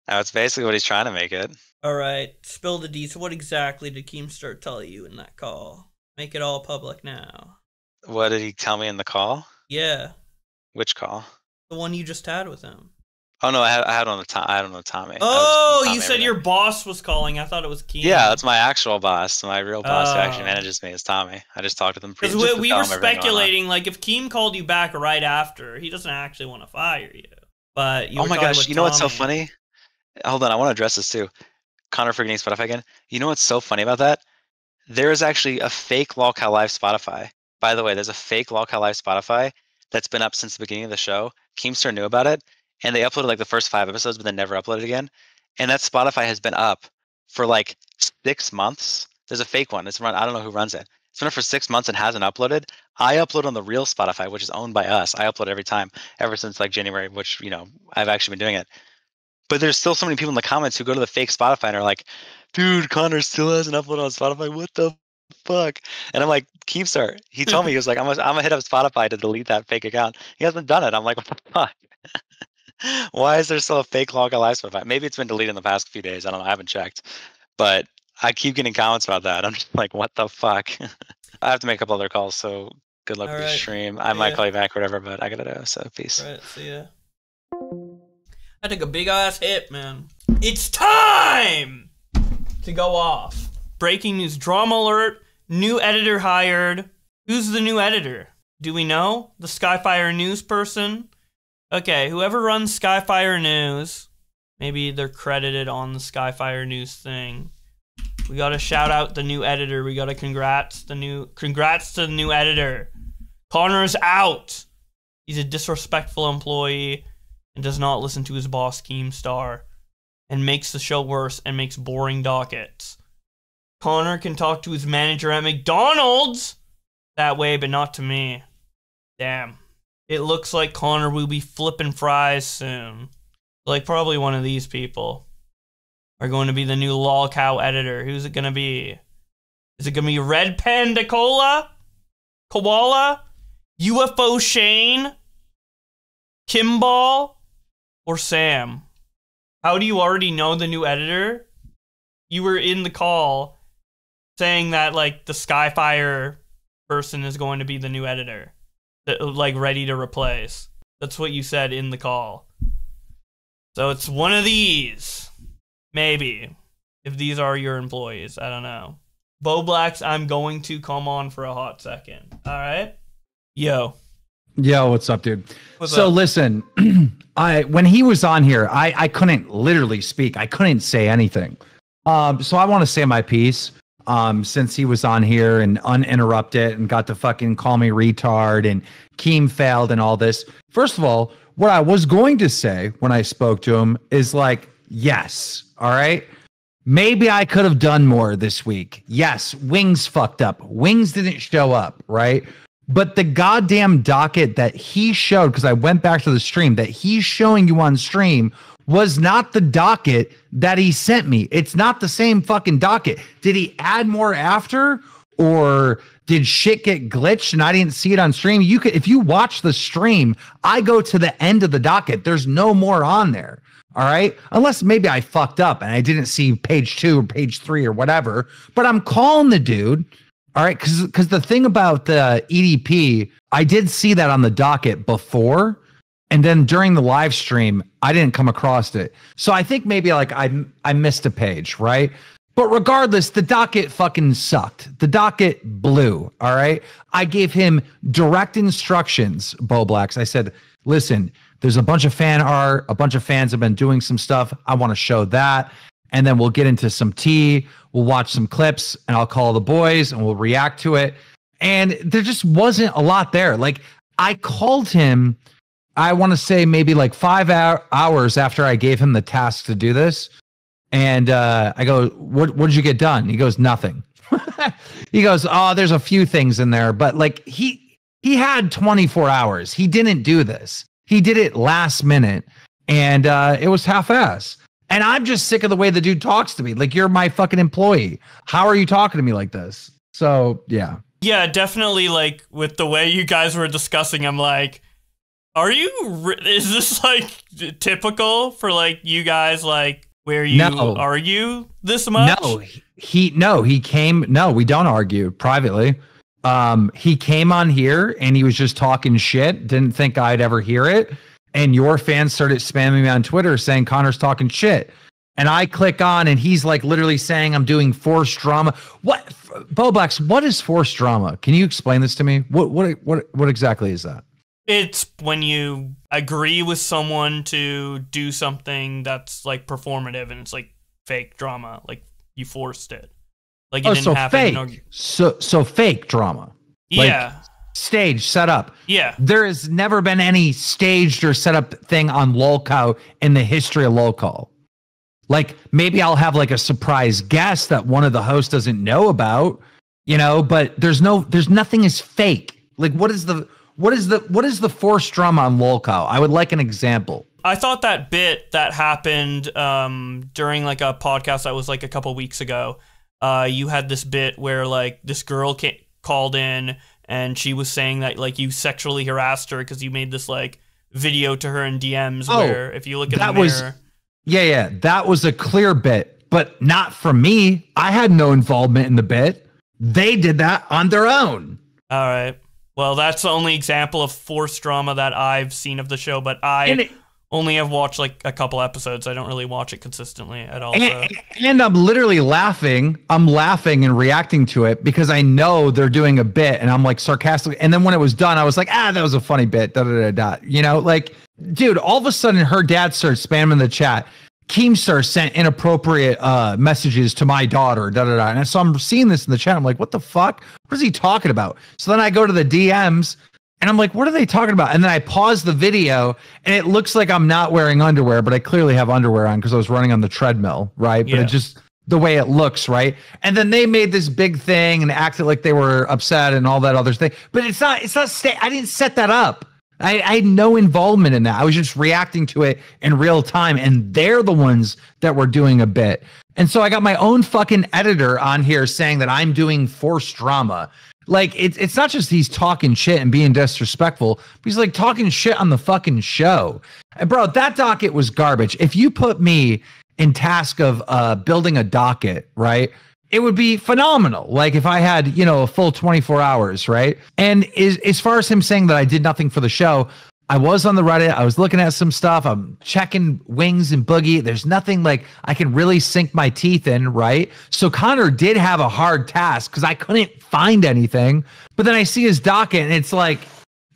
That's basically what he's trying to make it. Alright, spill the deets. What exactly did Keemstar tell you in that call? Make it all public now. What did he tell me in the call? Yeah. Which call? The one you just had with him. Oh no, I had on Tommy. Oh, you said your boss was calling. I thought it was Keem. Yeah, that's my actual boss. My real boss who actually manages me is Tommy. I just talked with him. Because we were speculating, like, if Keem called you back right after, he doesn't actually want to fire you. But you oh my gosh, you know what's so funny? Hold on, I want to address this too. Connor forgetting Spotify again. You know what's so funny about that? There is actually a fake LOLCOW Live Spotify. By the way, there's a fake LOLCOW Live Spotify that's been up since the beginning of the show. Keemstar knew about it, and they uploaded like the first 5 episodes, but then never uploaded again. And that Spotify has been up for like 6 months. There's a fake one. It's run. I don't know who runs it. It's been up for 6 months and hasn't uploaded. I upload on the real Spotify, which is owned by us. I upload every time, ever since like January, which I've actually been doing it. But there's still so many people in the comments who go to the fake Spotify and are like, dude, Connor still hasn't uploaded on Spotify. What the fuck? And I'm like, Keemstar. He told me, he was like, I'm gonna hit up Spotify to delete that fake account. He hasn't done it. I'm like, what the fuck? Why is there still a fake LOLCOW Live Spotify? Maybe it's been deleted in the past few days. I don't know. I haven't checked. But I keep getting comments about that. I'm just like, what the fuck? I have to make a couple other calls, so good luck with your stream. I might call you back or whatever, but I gotta go, so peace. All right, see ya. I took a big ass hit, man. It's time to go off. Breaking news, drama alert, new editor hired. Who's the new editor? Do we know? The Skyfire News person? Okay, whoever runs Skyfire News, maybe they're credited on the Skyfire News thing. We gotta shout out the new editor. We gotta congrats to the new editor. Connor's out. He's a disrespectful employee and does not listen to his boss, Keemstar, and makes the show worse and makes boring dockets. Connor can talk to his manager at McDonald's that way, but not to me. Damn. it looks like Connor will be flipping fries soon. Like, probably one of these people are going to be the new LOLCOW editor. Who's it going to be? Is it going to be Red Panda Koala? UFO Shane? Kimball? Or Sam? How do you already know the new editor? You were in the call saying that, like, the Skyfire person is going to be the new editor. Like, ready to replace. That's what you said in the call. So it's one of these. Maybe. If these are your employees. I don't know. Bowblax, I'm going to come on for a hot second. Alright? Yo, what's up, dude? What's up? Listen, when he was on here, I couldn't literally speak. I couldn't say anything. So I want to say my piece. Since he was on here and uninterrupted and got to fucking call me retard and Keem failed and all this. First of all, what I was going to say when I spoke to him is like, yes, all right. Maybe I could have done more this week. Yes, Wings fucked up. Wings didn't show up, right? But the goddamn docket that he showed, because I went back to the stream, that he's showing you on stream was not the docket that he sent me. It's not the same fucking docket. Did he add more after? Or did shit get glitched and I didn't see it on stream? You could, if you watch the stream, I go to the end of the docket. There's no more on there. All right. Unless maybe I fucked up and I didn't see page 2 or page 3 or whatever. But I'm calling the dude. All right. Because the thing about the EDP, I did see that on the docket before. And then during the live stream, I didn't come across it. So I think maybe like I missed a page, right? But regardless, the docket fucking sucked. The docket blew, all right? I gave him direct instructions, Bowblax. I said, listen, there's a bunch of fan art. A bunch of fans have been doing some stuff. I want to show that. And then we'll get into some tea. We'll watch some clips, and I'll call the boys, and we'll react to it. And there just wasn't a lot there. Like, I called him, I want to say maybe like 5 hours after I gave him the task to do this. And I go, what did you get done? He goes, nothing. He goes, oh, there's a few things in there. But like he had 24 hours. He didn't do this. He did it last minute. And it was half-ass. And I'm just sick of the way the dude talks to me. Like, you're my fucking employee. How are you talking to me like this? So, yeah. Yeah, definitely, like, with the way you guys were discussing, I'm like, is this, like, typical for, like, you guys, like, where you argue this much? No, we don't argue privately. He came on here and he was just talking shit. Didn't think I'd ever hear it. And your fans started spamming me on Twitter saying Connor's talking shit. And I click on and he's like literally saying I'm doing forced drama. What, Bowblax, what is forced drama? Can you explain this to me? What exactly is that? It's when you agree with someone to do something that's like performative and it's like fake drama. Like you forced it. Like it didn't happen. Fake. So fake drama. Yeah. Like stage set up. Yeah. There has never been any staged or set up thing on LOLCOW in the history of LOLCOW. Like maybe I'll have like a surprise guest that one of the hosts doesn't know about, you know, but there's nothing is fake. Like what is the forced drama on LOLCOW? I would like an example. I thought that bit that happened during like a podcast that was like a couple weeks ago. You had this bit where like this girl called in and she was saying that like you sexually harassed her because you made this like video to her in DMs where if you look in the mirror. Yeah, that was a clear bit, but not from me. I had no involvement in the bit. They did that on their own. All right. Well, that's the only example of forced drama that I've seen of the show, but I only have watched like a couple episodes. I don't really watch it consistently at all. And I'm literally laughing. I'm laughing and reacting to it because I know they're doing a bit and I'm like sarcastic. And then when it was done, I was like, that was a funny bit. You know, like, dude, all of a sudden her dad starts spamming the chat. Keemstar sent inappropriate messages to my daughter, And so I'm seeing this in the chat. I'm like, what the fuck? What is he talking about? So then I go to the DMs and I'm like, what are they talking about? And then I pause the video and it looks like I'm not wearing underwear, but I clearly have underwear on because I was running on the treadmill, right? Yeah. But it just the way it looks, right? And then they made this big thing and acted like they were upset and all that other thing. But it's not I didn't set that up. I had no involvement in that. I was just reacting to it in real time, and they're the ones that were doing a bit. And so I got my own fucking editor on here saying that I'm doing forced drama. Like, it's not just he's talking shit and being disrespectful, but he's like talking shit on the fucking show. And bro, that docket was garbage. If you put me in task of building a docket, right, it would be phenomenal. Like if I had, you know, a full 24 hours, right? And as far as him saying that I did nothing for the show, I was on the Reddit. I was looking at some stuff. I'm checking Wings and Boogie. There's nothing like I can really sink my teeth in, right? So Connor did have a hard task because I couldn't find anything. But then I see his docket and it's like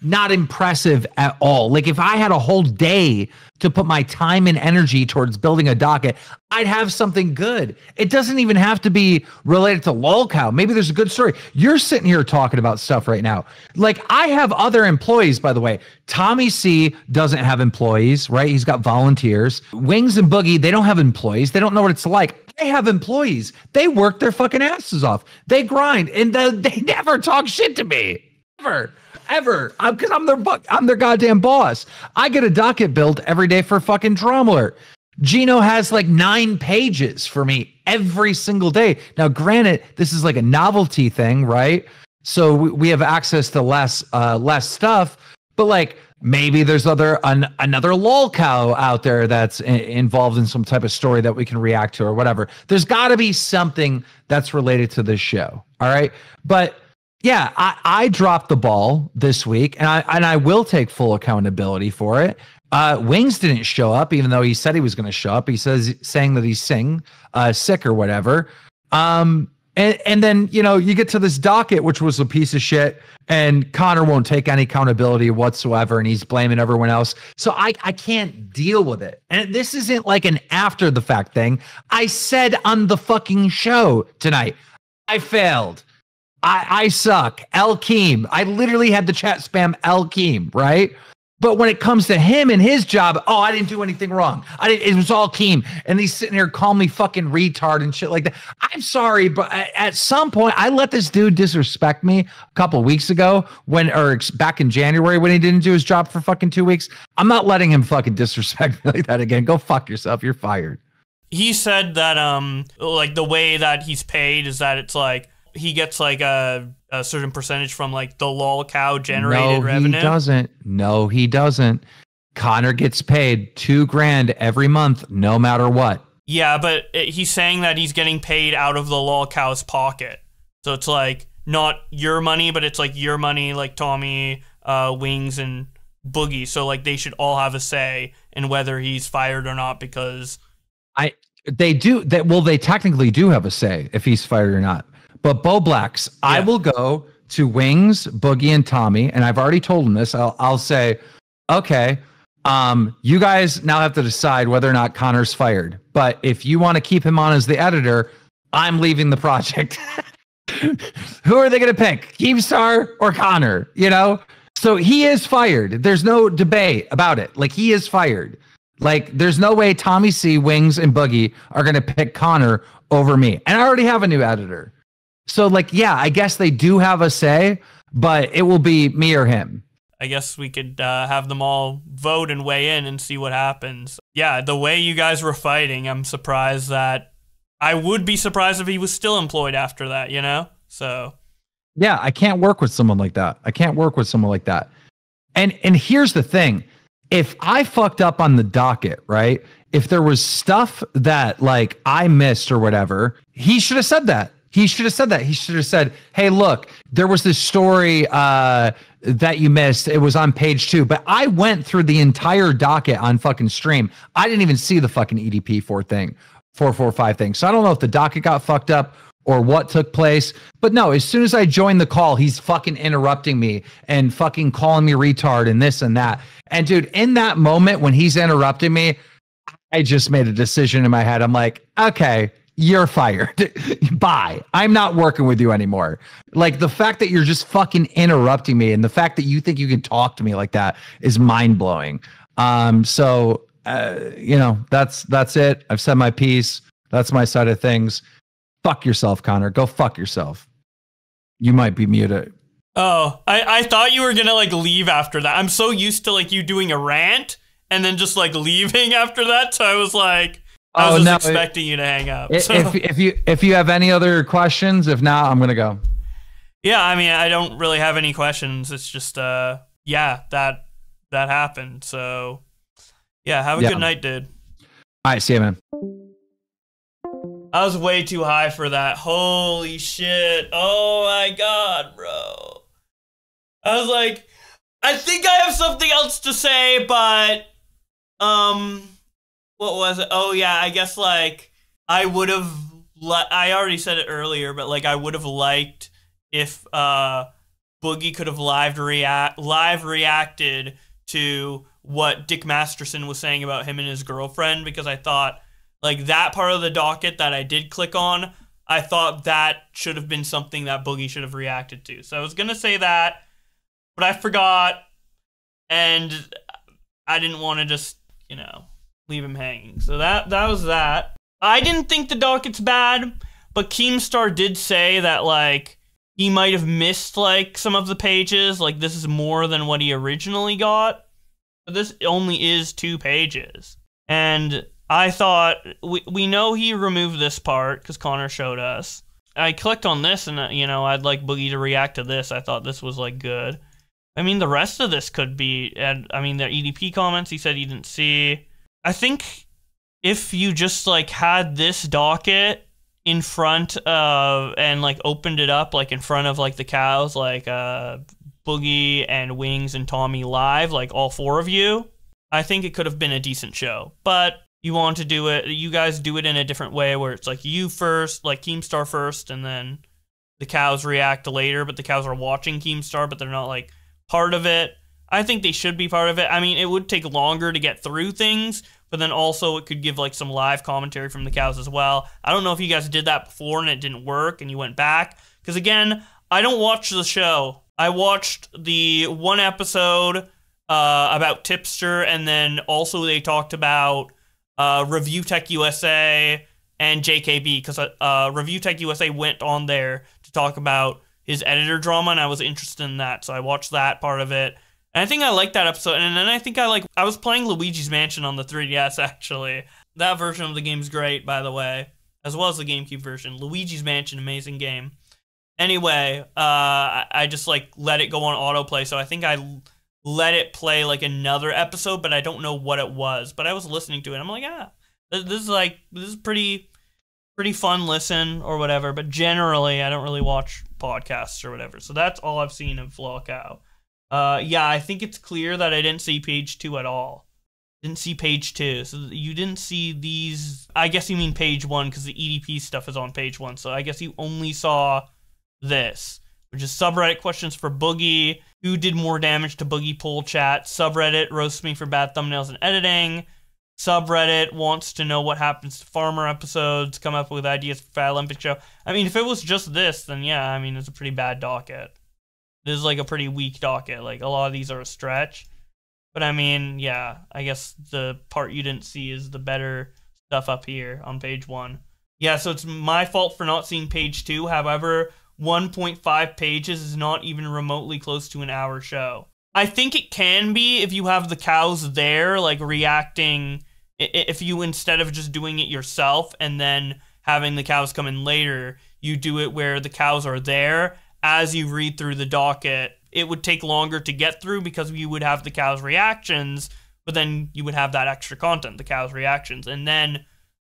not impressive at all. Like if I had a whole day to put my time and energy towards building a docket, I'd have something good. It doesn't even have to be related to LOLCOW. Maybe there's a good story. You're sitting here talking about stuff right now. Like I have other employees, by the way. Tommy C doesn't have employees, right? He's got volunteers. Wings and Boogie, they don't have employees. They don't know what it's like. They have employees. They work their fucking asses off. They grind and they never talk shit to me. Ever. Because I'm their goddamn boss. I get a docket built every day for fucking Drama Alert. Gino has like 9 pages for me every single day. Now, granted, this is like a novelty thing, right? So we have access to less stuff, but like maybe there's another LOLCOW out there that's involved in some type of story that we can react to or whatever. There's got to be something that's related to this show. All right. But yeah, I dropped the ball this week, and I will take full accountability for it. Wings didn't show up, even though he said he was going to show up. He saying that he's sick or whatever. And then, you know, you get to this docket, which was a piece of shit, and Connor won't take any accountability whatsoever, and he's blaming everyone else. So I can't deal with it. And this isn't like an after the fact thing. I said on the fucking show tonight, I failed. I suck. El Keem. I literally had the chat spam El Keem, right? But when it comes to him and his job, oh, I didn't do anything wrong. It was all Keem. And he's sitting here calling me fucking retard and shit like that. I'm sorry, but at some point, I let this dude disrespect me a couple weeks ago back in January when he didn't do his job for fucking 2 weeks. I'm not letting him fucking disrespect me like that again. Go fuck yourself. You're fired. He said that like the way that he's paid is that it's like he gets like a certain percentage from like the LOLCOW generated revenue. No, he doesn't. Connor gets paid $2,000 every month, no matter what. Yeah, but he's saying that he's getting paid out of the LOLCOW's pocket. So it's like not your money, but it's like your money, like Tommy, Wings, and Boogie. So like they should all have a say in whether he's fired or not because they technically do have a say if he's fired or not. But Bowblax, yeah. I will go to Wings, Boogie, and Tommy, and I've already told him this. I'll say, okay, you guys now have to decide whether or not Connor's fired. But if you want to keep him on as the editor, I'm leaving the project. Who are they going to pick? Keemstar or Connor? You know? So he is fired. There's no debate about it. Like, he is fired. Like, there's no way Tommy C, Wings, and Boogie are going to pick Connor over me. And I already have a new editor. So, like, yeah, I guess they do have a say, but it will be me or him. I guess we could have them all vote and weigh in and see what happens. Yeah, the way you guys were fighting, I'm surprised that... I would be surprised if he was still employed after that, you know? So... yeah, I can't work with someone like that. And here's the thing. If I fucked up on the docket, right? If there was stuff that, like, I missed or whatever, he should have said that. He should have said, hey, look, there was this story that you missed. It was on page 2. But I went through the entire docket on fucking stream. I didn't even see the fucking EDP 445 thing. So I don't know if the docket got fucked up or what took place. But no, as soon as I joined the call, he's fucking interrupting me and fucking calling me retard and this and that. And dude, in that moment when he's interrupting me, I just made a decision in my head. I'm like, okay, you're fired. Bye. I'm not working with you anymore. Like, the fact that you're just fucking interrupting me and the fact that you think you can talk to me like that is mind blowing. So you know, that's it. I've said my piece. That's my side of things. Fuck yourself, Connor. Go fuck yourself. You might be muted. Oh, I thought you were gonna like leave after that. I'm so used to like you doing a rant and then just like leaving after that. So I was like, I was just expecting you to hang up. So. If you have any other questions, if not, I'm gonna go. Yeah, I mean, I don't really have any questions. It's just, yeah, that happened. So, yeah, have a good night, dude. All right, see you, man. I was way too high for that. Holy shit. Oh my god, bro. I was like, I think I have something else to say, but, what was it? Oh yeah, I guess like, I would have, I already said it earlier, but like, I would have liked if, Boogie could have live reacted to what Dick Masterson was saying about him and his girlfriend, because I thought, like, that part of the docket that I did click on, I thought that should have been something that Boogie should have reacted to. So I was going to say that, but I forgot, and I didn't want to just, you know, leave him hanging. So that was that. I didn't think the docket's bad, but Keemstar did say that, like, he might have missed, like, some of the pages. Like, this is more than what he originally got. But this only is 2 pages. And I thought, we know he removed this part, because Connor showed us. I clicked on this, and, you know, I'd like Boogie to react to this. I thought this was, like, good. I mean, the rest of this could be, and I mean, the EDP comments he said he didn't see. I think if you just, like, had this docket in front of, and like opened it up like in front of like the cows, like Boogie and Wings and Tommy live, like all 4 of you, I think it could have been a decent show. But you want to do it, you guys do it in a different way where it's like you first, like Keemstar first, and then the cows react later, but the cows are watching Keemstar, but they're not like part of it. I think they should be part of it. I mean, it would take longer to get through things, but then also it could give like some live commentary from the cows as well. I don't know if you guys did that before and it didn't work and you went back. Because again, I don't watch the show. I watched the 1 episode about Tipster, and then also they talked about Review Tech USA and JKB, because Review Tech USA went on there to talk about his editor drama, and I was interested in that. So I watched that part of it. And I think I liked that episode, and then I think I was playing Luigi's Mansion on the 3DS, actually. That version of the game's great, by the way, as well as the GameCube version. Luigi's Mansion, amazing game. Anyway, I just, like, let it go on autoplay, so I think I let it play, like, another episode, but I don't know what it was. But I was listening to it, and I'm like, this is pretty fun listen, or whatever, but generally, I don't really watch podcasts or whatever, so that's all I've seen of LOLCOW. Yeah, I think it's clear that I didn't see page 2 at all. Didn't see page 2. So you didn't see these. I guess you mean page 1 because the EDP stuff is on page 1. So I guess you only saw this, which is subreddit questions for Boogie. Who did more damage to Boogie poll chat? Subreddit roasts me for bad thumbnails and editing. Subreddit wants to know what happens to Farmer episodes. Come up with ideas for Fat Olympic show. I mean, if it was just this, then yeah, I mean, it's a pretty bad docket. This is like a pretty weak docket. Like, a lot of these are a stretch. But I mean, yeah, I guess the part you didn't see is the better stuff up here on page 1. Yeah, so it's my fault for not seeing page 2. However, 1.5 pages is not even remotely close to an hour show. I think it can be if you have the cows there, like, reacting. If you, instead of just doing it yourself and then having the cows come in later, you do it where the cows are there. As you read through the docket, it would take longer to get through because you would have the cows' reactions, but then you would have that extra content, the cows' reactions. And then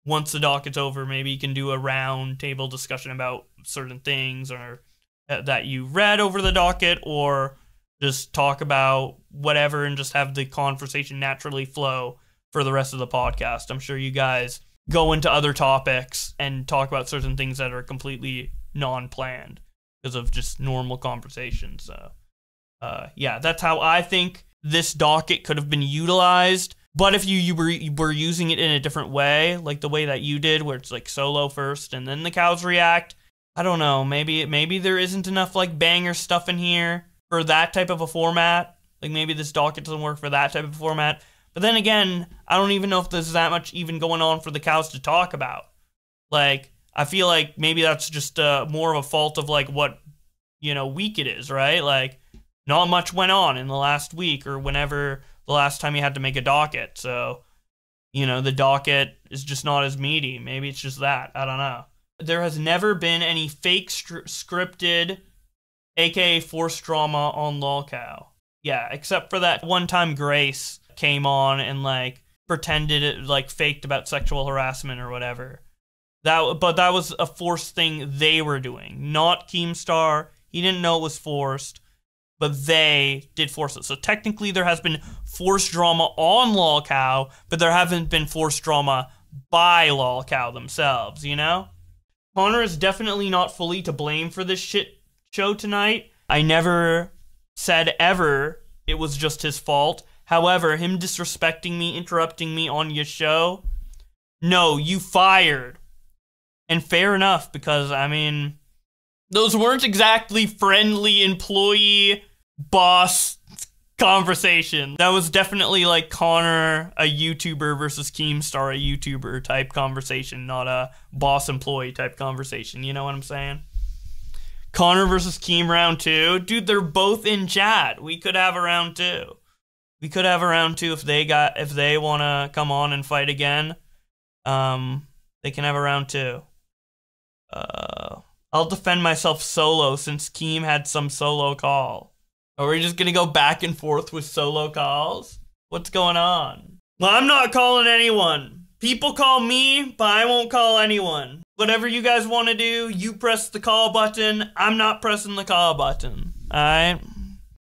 once the docket's over, maybe you can do a round table discussion about certain things or that you read over the docket, or just talk about whatever and just have the conversation naturally flow for the rest of the podcast. I'm sure you guys go into other topics and talk about certain things that are completely non-planned because of just normal conversation. So, yeah, that's how I think this docket could have been utilized. But if you were using it in a different way, like the way that you did, where it's like solo first and then the cows react, I don't know, maybe there isn't enough like banger stuff in here for that type of a format. Like, maybe this docket doesn't work for that type of format. But then again, I don't even know if there's that much even going on for the cows to talk about. Like, I feel like maybe that's just more of a fault of like what week it is, right? Like, not much went on in the last week or whenever the last time you had to make a docket. So, the docket is just not as meaty. Maybe it's just that. I don't know. There has never been any fake scripted, aka forced drama on LOLCOW. Yeah, except for that one time Grace came on and like pretended it like faked about sexual harassment or whatever. But that was a forced thing they were doing, not Keemstar. He didn't know it was forced, but they did force it. So technically there has been forced drama on LOLCOW, but there haven't been forced drama by LOLCOW themselves, Connor is definitely not fully to blame for this shit show tonight. I never said ever it was just his fault. However, him disrespecting me, interrupting me on your show, no, you fired. And fair enough, because, those weren't exactly friendly employee-boss conversation. That was definitely like Connor, a YouTuber, versus Keemstar, a YouTuber type conversation, not a boss-employee type conversation. You know what I'm saying? Connor versus Keem round 2. Dude, they're both in chat. We could have a round 2. We could have a round 2 if they want to come on and fight again. They can have a round 2. I'll defend myself solo since Keem had some solo call. Are we just gonna go back and forth with solo calls? What's going on? Well, I'm not calling anyone. People call me, but I won't call anyone. Whatever you guys want to do, you press the call button. I'm not pressing the call button. Alright?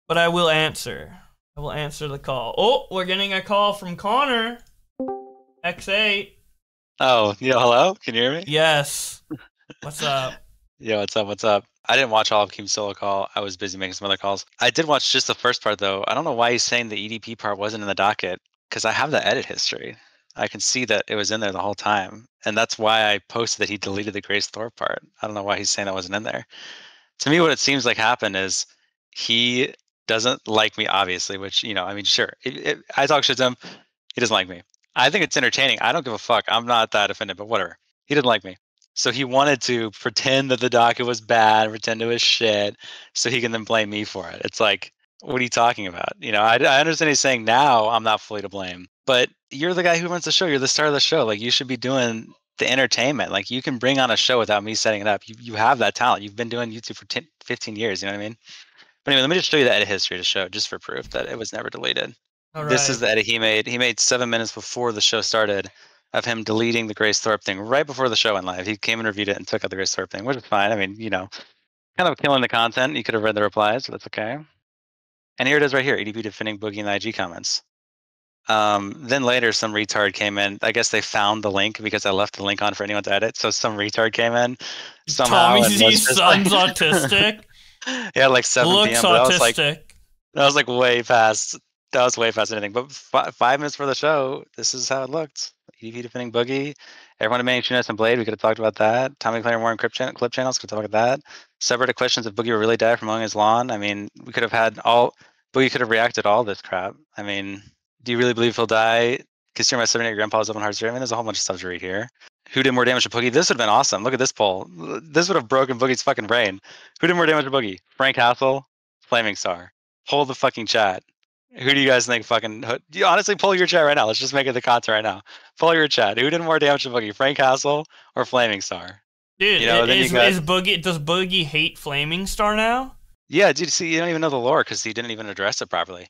But I will answer. I will answer the call. Oh, we're getting a call from Connor. X8. Oh, hello? Can you hear me? Yes. What's up? Yeah, what's up? I didn't watch all of Keem's solo call. I was busy making some other calls. I did watch just the first part, though. I don't know why he's saying the EDP part wasn't in the docket, because I have the edit history. I can see that it was in there the whole time. And that's why I posted that he deleted the Grace Thorpe part. I don't know why he's saying that wasn't in there. To me, what it seems like happened is he doesn't like me, obviously, which, sure. I talk shit to him. He doesn't like me. I think it's entertaining. I don't give a fuck. I'm not that offended, but whatever. He didn't like me. So he wanted to pretend that the docket was bad, pretend it was shit, so he can then blame me for it. It's like, what are you talking about? I understand he's saying now I'm not fully to blame, but you're the guy who runs the show. You're the star of the show. Like, you should be doing the entertainment. Like, you can bring on a show without me setting it up. You have that talent. You've been doing YouTube for 15 years. You know what I mean? But anyway, let me just show you the edit history to show, just for proof that it was never deleted. All right. This is the edit he made. He made 7 minutes before the show started of him deleting the Grace Thorpe thing right before the show went live. He came and reviewed it and took out the Grace Thorpe thing, which is fine. Kind of killing the content. You could have read the replies, so that's okay. And here it is right here, EDP defending Boogie in the IG comments. Then later, some retard came in. I guess they found the link because I left the link on for anyone to edit. So some retard came in somehow. Tommy's son's autistic. Yeah, like 7 Looks p.m. But autistic. that was like way past. That was way past anything. But 5 minutes for the show, this is how it looked. EDP defending Boogie. Everyone demanding Tunis and Blade. We could have talked about that. Tommy playing more in clip channels. Could talk about that. Subreddit questions if Boogie were really dead from mowing his lawn. We could have had all. Boogie could have reacted to all this crap. Do you really believe he'll die? Consider my 78 grandpa's up on Hearts. There's a whole bunch of stuff to read here. Who did more damage to Boogie? This would have been awesome. Look at this poll. This would have broken Boogie's fucking brain. Who did more damage to Boogie? Frank Hassel, Flaming Star. Hold the fucking chat. Who do you guys think fucking... You honestly pull your chat right now. Let's just make it the content right now. Pull your chat. Who did more damage to Boogie? Frank Hassel or Flaming Star? Dude, does Boogie hate Flaming Star now? Yeah, dude, see, you don't even know the lore because he didn't even address it properly.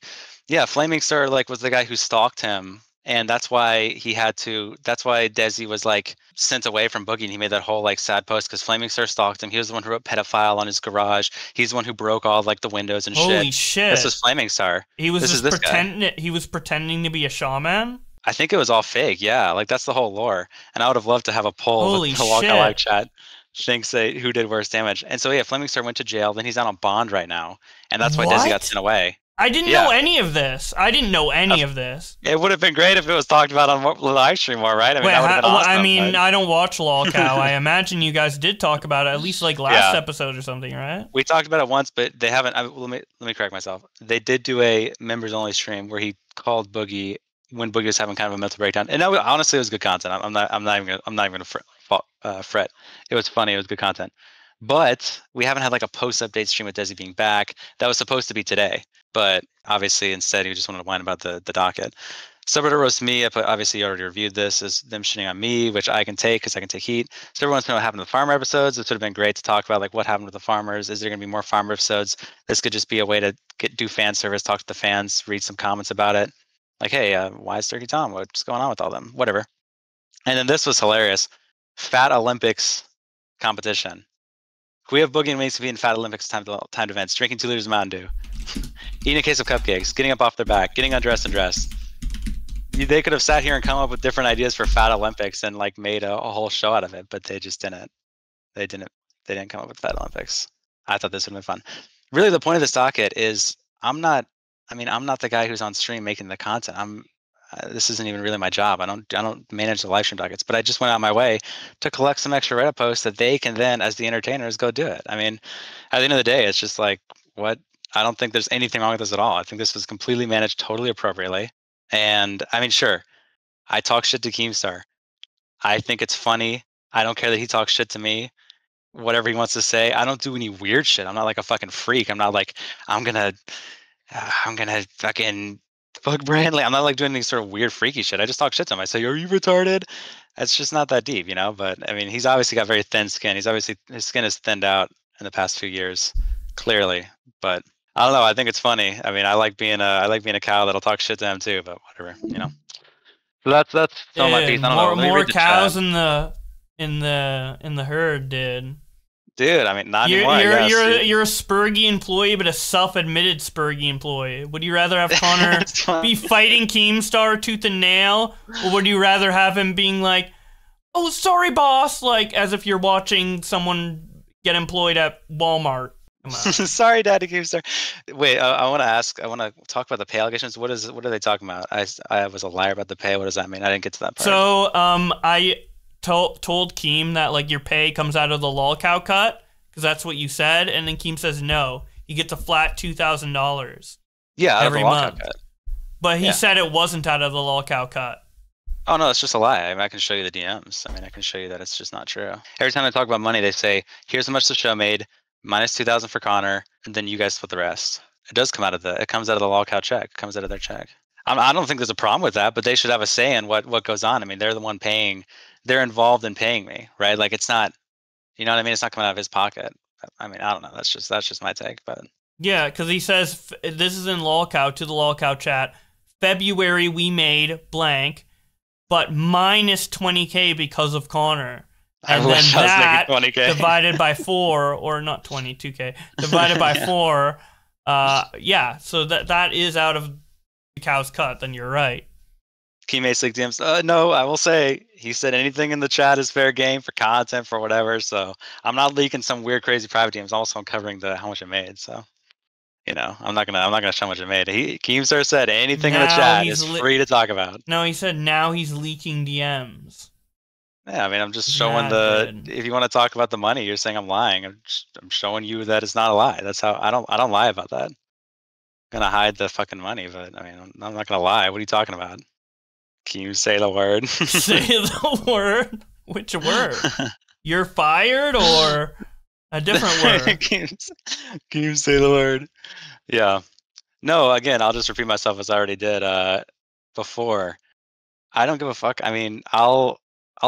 Yeah, Flaming Star was the guy who stalked him, and that's why Desi was sent away from Boogie, and he made that whole sad post because Flaming Star stalked him. He was the one who wrote pedophile on his garage. He's the one who broke all the windows and shit. Holy shit. This was Flaming Star. He was pretending to be a shaman? I think it was all fake, yeah. That's the whole lore. And I would have loved to have a poll Holy with the LOLCOW live shit. chat. Say who did worse damage. And so yeah, Flaming Star went to jail, then he's out on bond right now. And that's why Desi got sent away. I didn't know any of this. It would have been great if it was talked about on the live stream more, right? That would have been awesome. I don't watch LOLCOW. I imagine you guys did talk about it at least last episode or something, right? We talked about it once, but they haven't. Let me correct myself. They did do a members only stream where he called Boogie when Boogie was having kind of a mental breakdown, and honestly, it was good content. I'm not even gonna fret. It was funny. It was good content. But we haven't had like a post-update stream with Desi being back. That was supposed to be today, but obviously instead he just wanted to whine about the docket. Subreddit roast me. Obviously you already reviewed this as them shitting on me, which I can take because I can take heat. So everyone's know what happened to the farmer episodes. It would have been great to talk about like what happened with the farmers. Is there going to be more farmer episodes? This could just be a way to do fan service, talk to the fans, read some comments about it. Like, hey, why is Turkey Tom? What's going on with all them? Whatever. And then this was hilarious. Fat Olympics competition. We have Boogie and Wings to be in Fat Olympics timed events, drinking 2 liters of Mountain Dew, eating a case of cupcakes, getting up off their back, getting undressed and dressed. They could have sat here and come up with different ideas for Fat Olympics and like made a whole show out of it, but they just didn't. They didn't come up with Fat Olympics. I thought this would have been fun. Really, the point of this docket is I'm not the guy who's on stream making the content. This isn't even really my job. I don't manage the live stream dockets, but I just went out my way to collect some extra Reddit posts that they can then, as the entertainers, go do it. I mean, at the end of the day, it's just like, what? I don't think there's anything wrong with this at all. I think this was completely managed totally appropriately. And I mean, sure, I talk shit to Keemstar. I think it's funny. I don't care that he talks shit to me. Whatever he wants to say. I don't do any weird shit. I'm not like a fucking freak. I'm not like, I'm gonna fucking fuck Brandley. I'm not like doing any sort of weird freaky shit. I just talk shit to him. I say, are you retarded? It's just not that deep, you know? But I mean, he's obviously got very thin skin. His skin has thinned out in the past few years, clearly. But I don't know. I think it's funny. I mean, I like being a cow that'll talk shit to him too, but whatever, you know. So that's some of my piece. I don't know. Let me More read the cows chat. in the herd, dude. Dude, I mean, not anymore. I guess, you're a Spurgy employee, but a self-admitted Spurgy employee. Would you rather have Connor be fighting Keemstar tooth and nail, or would you rather have him being like, "Oh, sorry, boss," like as if you're watching someone get employed at Walmart? Come on. Sorry, Daddy Keemstar. Wait, I want to ask. I want to talk about the pay allegations. What are they talking about? I was a liar about the pay. What does that mean? I didn't get to that part. So, I told Keem that like your pay comes out of the LOLCOW cut because that's what you said, and then Keem says no, he gets a flat $2,000. Yeah, out every of the LOLCOW month. cut. But he said it wasn't out of the LOLCOW cut. Oh no, it's just a lie. I mean, I can show you the DMs. I mean, I can show you that it's just not true. Every time I talk about money, they say, "Here's how much the show made, minus 2,000 for Connor, and then you guys split the rest." It does come out of it comes out of the LOLCOW check. It comes out of their check. I don't think there's a problem with that, but they should have a say in what goes on. I mean, they're the one paying. They're involved in paying me, right? Like it's not, you know what I mean? It's not coming out of his pocket. I mean, I don't know. That's just my take, but yeah, because he says this is in LOLCOW to the LOLCOW chat. February we made blank, but minus 20K because of Connor. And then that divided by 4, or not 22K, divided by 4. Yeah, so that is out of the cow's cut. Then you're right. Keymates League DMs. No, I will say he said anything in the chat is fair game for content for whatever. So I'm not leaking some weird crazy private DMs. Also, I'm covering how much it made. So you know, I'm not gonna show how much it made. Keemstar said anything in the chat is free to talk about. No, he said now he's leaking DMs. Yeah, I mean, I'm just showing if you want to talk about the money, you're saying I'm lying. I'm showing you that it's not a lie. That's how I don't lie about that. I'm gonna hide the fucking money, but I mean, I'm not gonna lie. What are you talking about? Can you say the word? Say the word. Which word? You're fired or a different word? Can you say the word? Yeah. No, again, I'll just repeat myself as I already did before. I don't give a fuck. I mean, I'll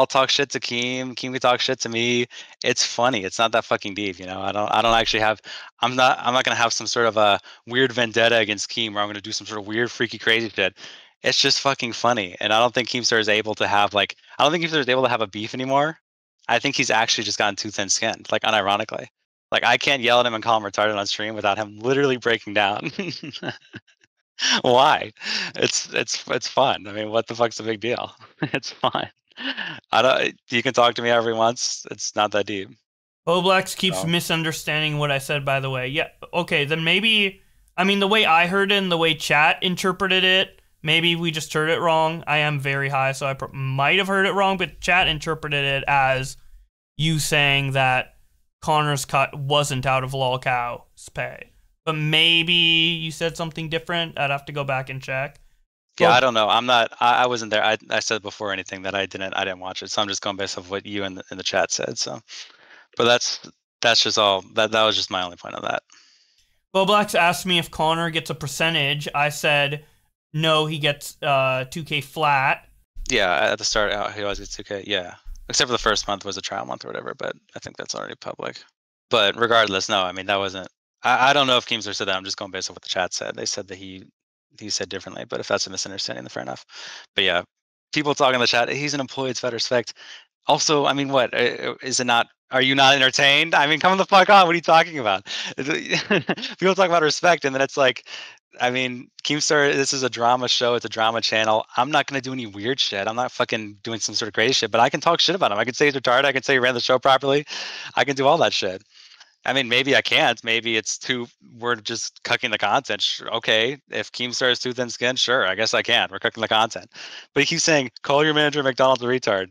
talk shit to Keem. Keem can talk shit to me. It's funny. It's not that fucking deep, you know. I don't actually have. I'm not gonna have some sort of a weird vendetta against Keem where I'm gonna do some sort of weird, freaky, crazy shit. It's just fucking funny, and I don't think Keemstar is able to have I don't think Keemstar is able to have a beef anymore. I think he's actually just gotten too thin-skinned, like unironically. Like I can't yell at him and call him retarded on stream without him literally breaking down. Why? It's fun. I mean, what the fuck's the big deal? It's fine. You can talk to me however he wants. It's not that deep. Bowblax keeps misunderstanding what I said, by the way. Yeah, okay, then maybe, I mean, the way I heard it and the way chat interpreted it, maybe we just heard it wrong. I am very high, so I might have heard it wrong, but chat interpreted it as you saying that Connor's cut wasn't out of LOLCOW's pay. But maybe you said something different. I'd have to go back and check. Yeah, I don't know. I wasn't there. I said before anything that I didn't watch it, so I'm just going based off what you in the chat said. So, but that's That's just all. That was just my only point on that. Bowblax asked me if Connor gets a percentage. I said no, he gets 2K flat. Yeah, at the start, he always gets 2K. Yeah, except for the first month was a trial month or whatever. But I think that's already public. But regardless, no. I mean, that wasn't. I don't know if Keemstar said that. I'm just going based on what the chat said. They said that he said differently. But if that's a misunderstanding, then fair enough. But yeah, people talking in the chat. He's an employee. It's out of respect. Also, I mean, what is it not? Are you not entertained? I mean, come the fuck on. What are you talking about? People talk about respect, and then it's like, I mean, Keemstar, this is a drama show. It's a drama channel. I'm not going to do any weird shit. I'm not fucking doing some sort of crazy shit, but I can talk shit about him. I can say he's retarded. I can say he ran the show properly. I can do all that shit. I mean, maybe I can't. Maybe it's we're just cooking the content. Okay, if Keemstar is too thin skinned, sure, I guess I can. We're cooking the content. But he keeps saying, call your manager at McDonald's a retard.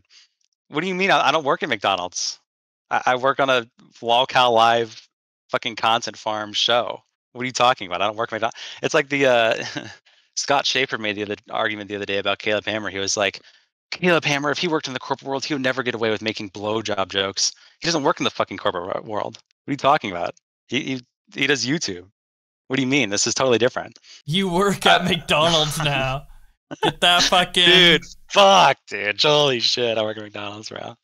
What do you mean? I don't work at McDonald's. I work on a LOLCOW live fucking content farm show. What are you talking about? I don't work at McDonald's. It's like the Scott Schaefer made the argument the other day about Caleb Hammer. He was like, Caleb Hammer, if he worked in the corporate world, he would never get away with making blowjob jokes. He doesn't work in the fucking corporate world. What are you talking about? He does YouTube. What do you mean? This is totally different. You work at McDonald's now. Get that fucking... Dude, fuck, dude. Holy shit, I work at McDonald's, bro.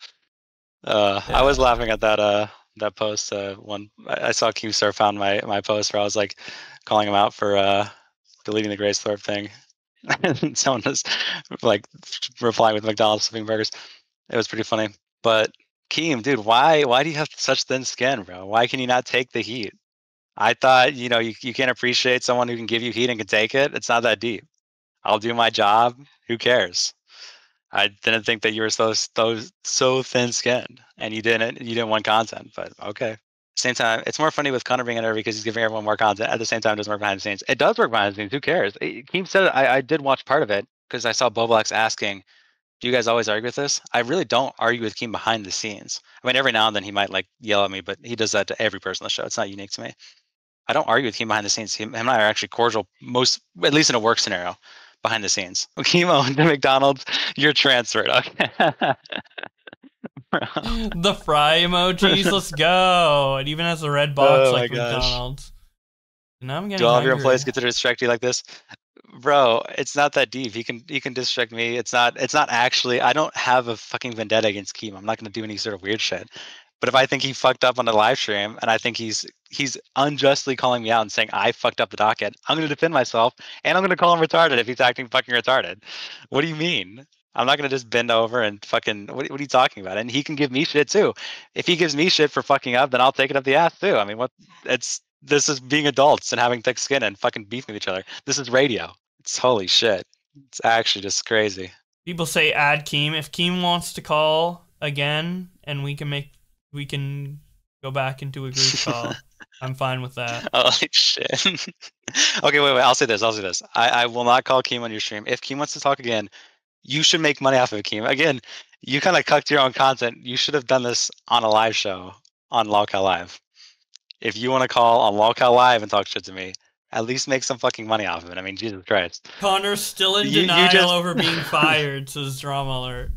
I was laughing at that post. I saw Keemstar found my post where I was like calling him out for deleting the Grace Thorpe thing. And someone was like replying with McDonald's flipping burgers. It was pretty funny. But Keem, dude, why do you have such thin skin, bro? Why can you not take the heat? I thought, you can't appreciate someone who can give you heat and can take it. It's not that deep. I'll do my job. Who cares? I didn't think that you were so thin-skinned, and you didn't want content. But okay. Same time, it's more funny with Connor being in there because he's giving everyone more content. At the same time, it doesn't work behind the scenes. It does work behind the scenes. Who cares? Keem said it. I did watch part of it because I saw Bowblax asking, "Do you guys always argue with this?" I really don't argue with Keem behind the scenes. I mean, every now and then he might like yell at me, but he does that to every person on the show. It's not unique to me. I don't argue with Keem behind the scenes. Him and I are actually cordial, at least in a work scenario. Behind the scenes. Keem owned to McDonald's, you're transferred. Okay. The fry emojis, let's go. It even has a red box Oh like my gosh. McDonald's. Now I'm getting Do all of your hungry. employees get to distract you like this? Bro, it's not that deep. He can distract me. It's not actually. I don't have a fucking vendetta against Keem. I'm not gonna do any sort of weird shit. But if I think he fucked up on the live stream and I think he's unjustly calling me out and saying I fucked up the docket, I'm gonna defend myself and I'm gonna call him retarded if he's acting fucking retarded. What do you mean? I'm not gonna just bend over and fucking what are you talking about? And he can give me shit too. If he gives me shit for fucking up, then I'll take it up the ass too. I mean, this is being adults and having thick skin and fucking beefing with each other. This is radio. It's holy shit. It's actually just crazy. People say add Keem. If Keem wants to call again and we can go back into a group call, I'm fine with that. Holy shit. Okay, wait. I'll say this. I will not call Keem on your stream. If Keem wants to talk again, you should make money off of it, Keem. Again, you kind of cucked your own content. You should have done this on a live show on LOLCOW Live. If you want to call on LOLCOW Live and talk shit to me, at least make some fucking money off of it. I mean, Jesus Christ. Connor's still in You denial just- over being fired, says Drama Alert.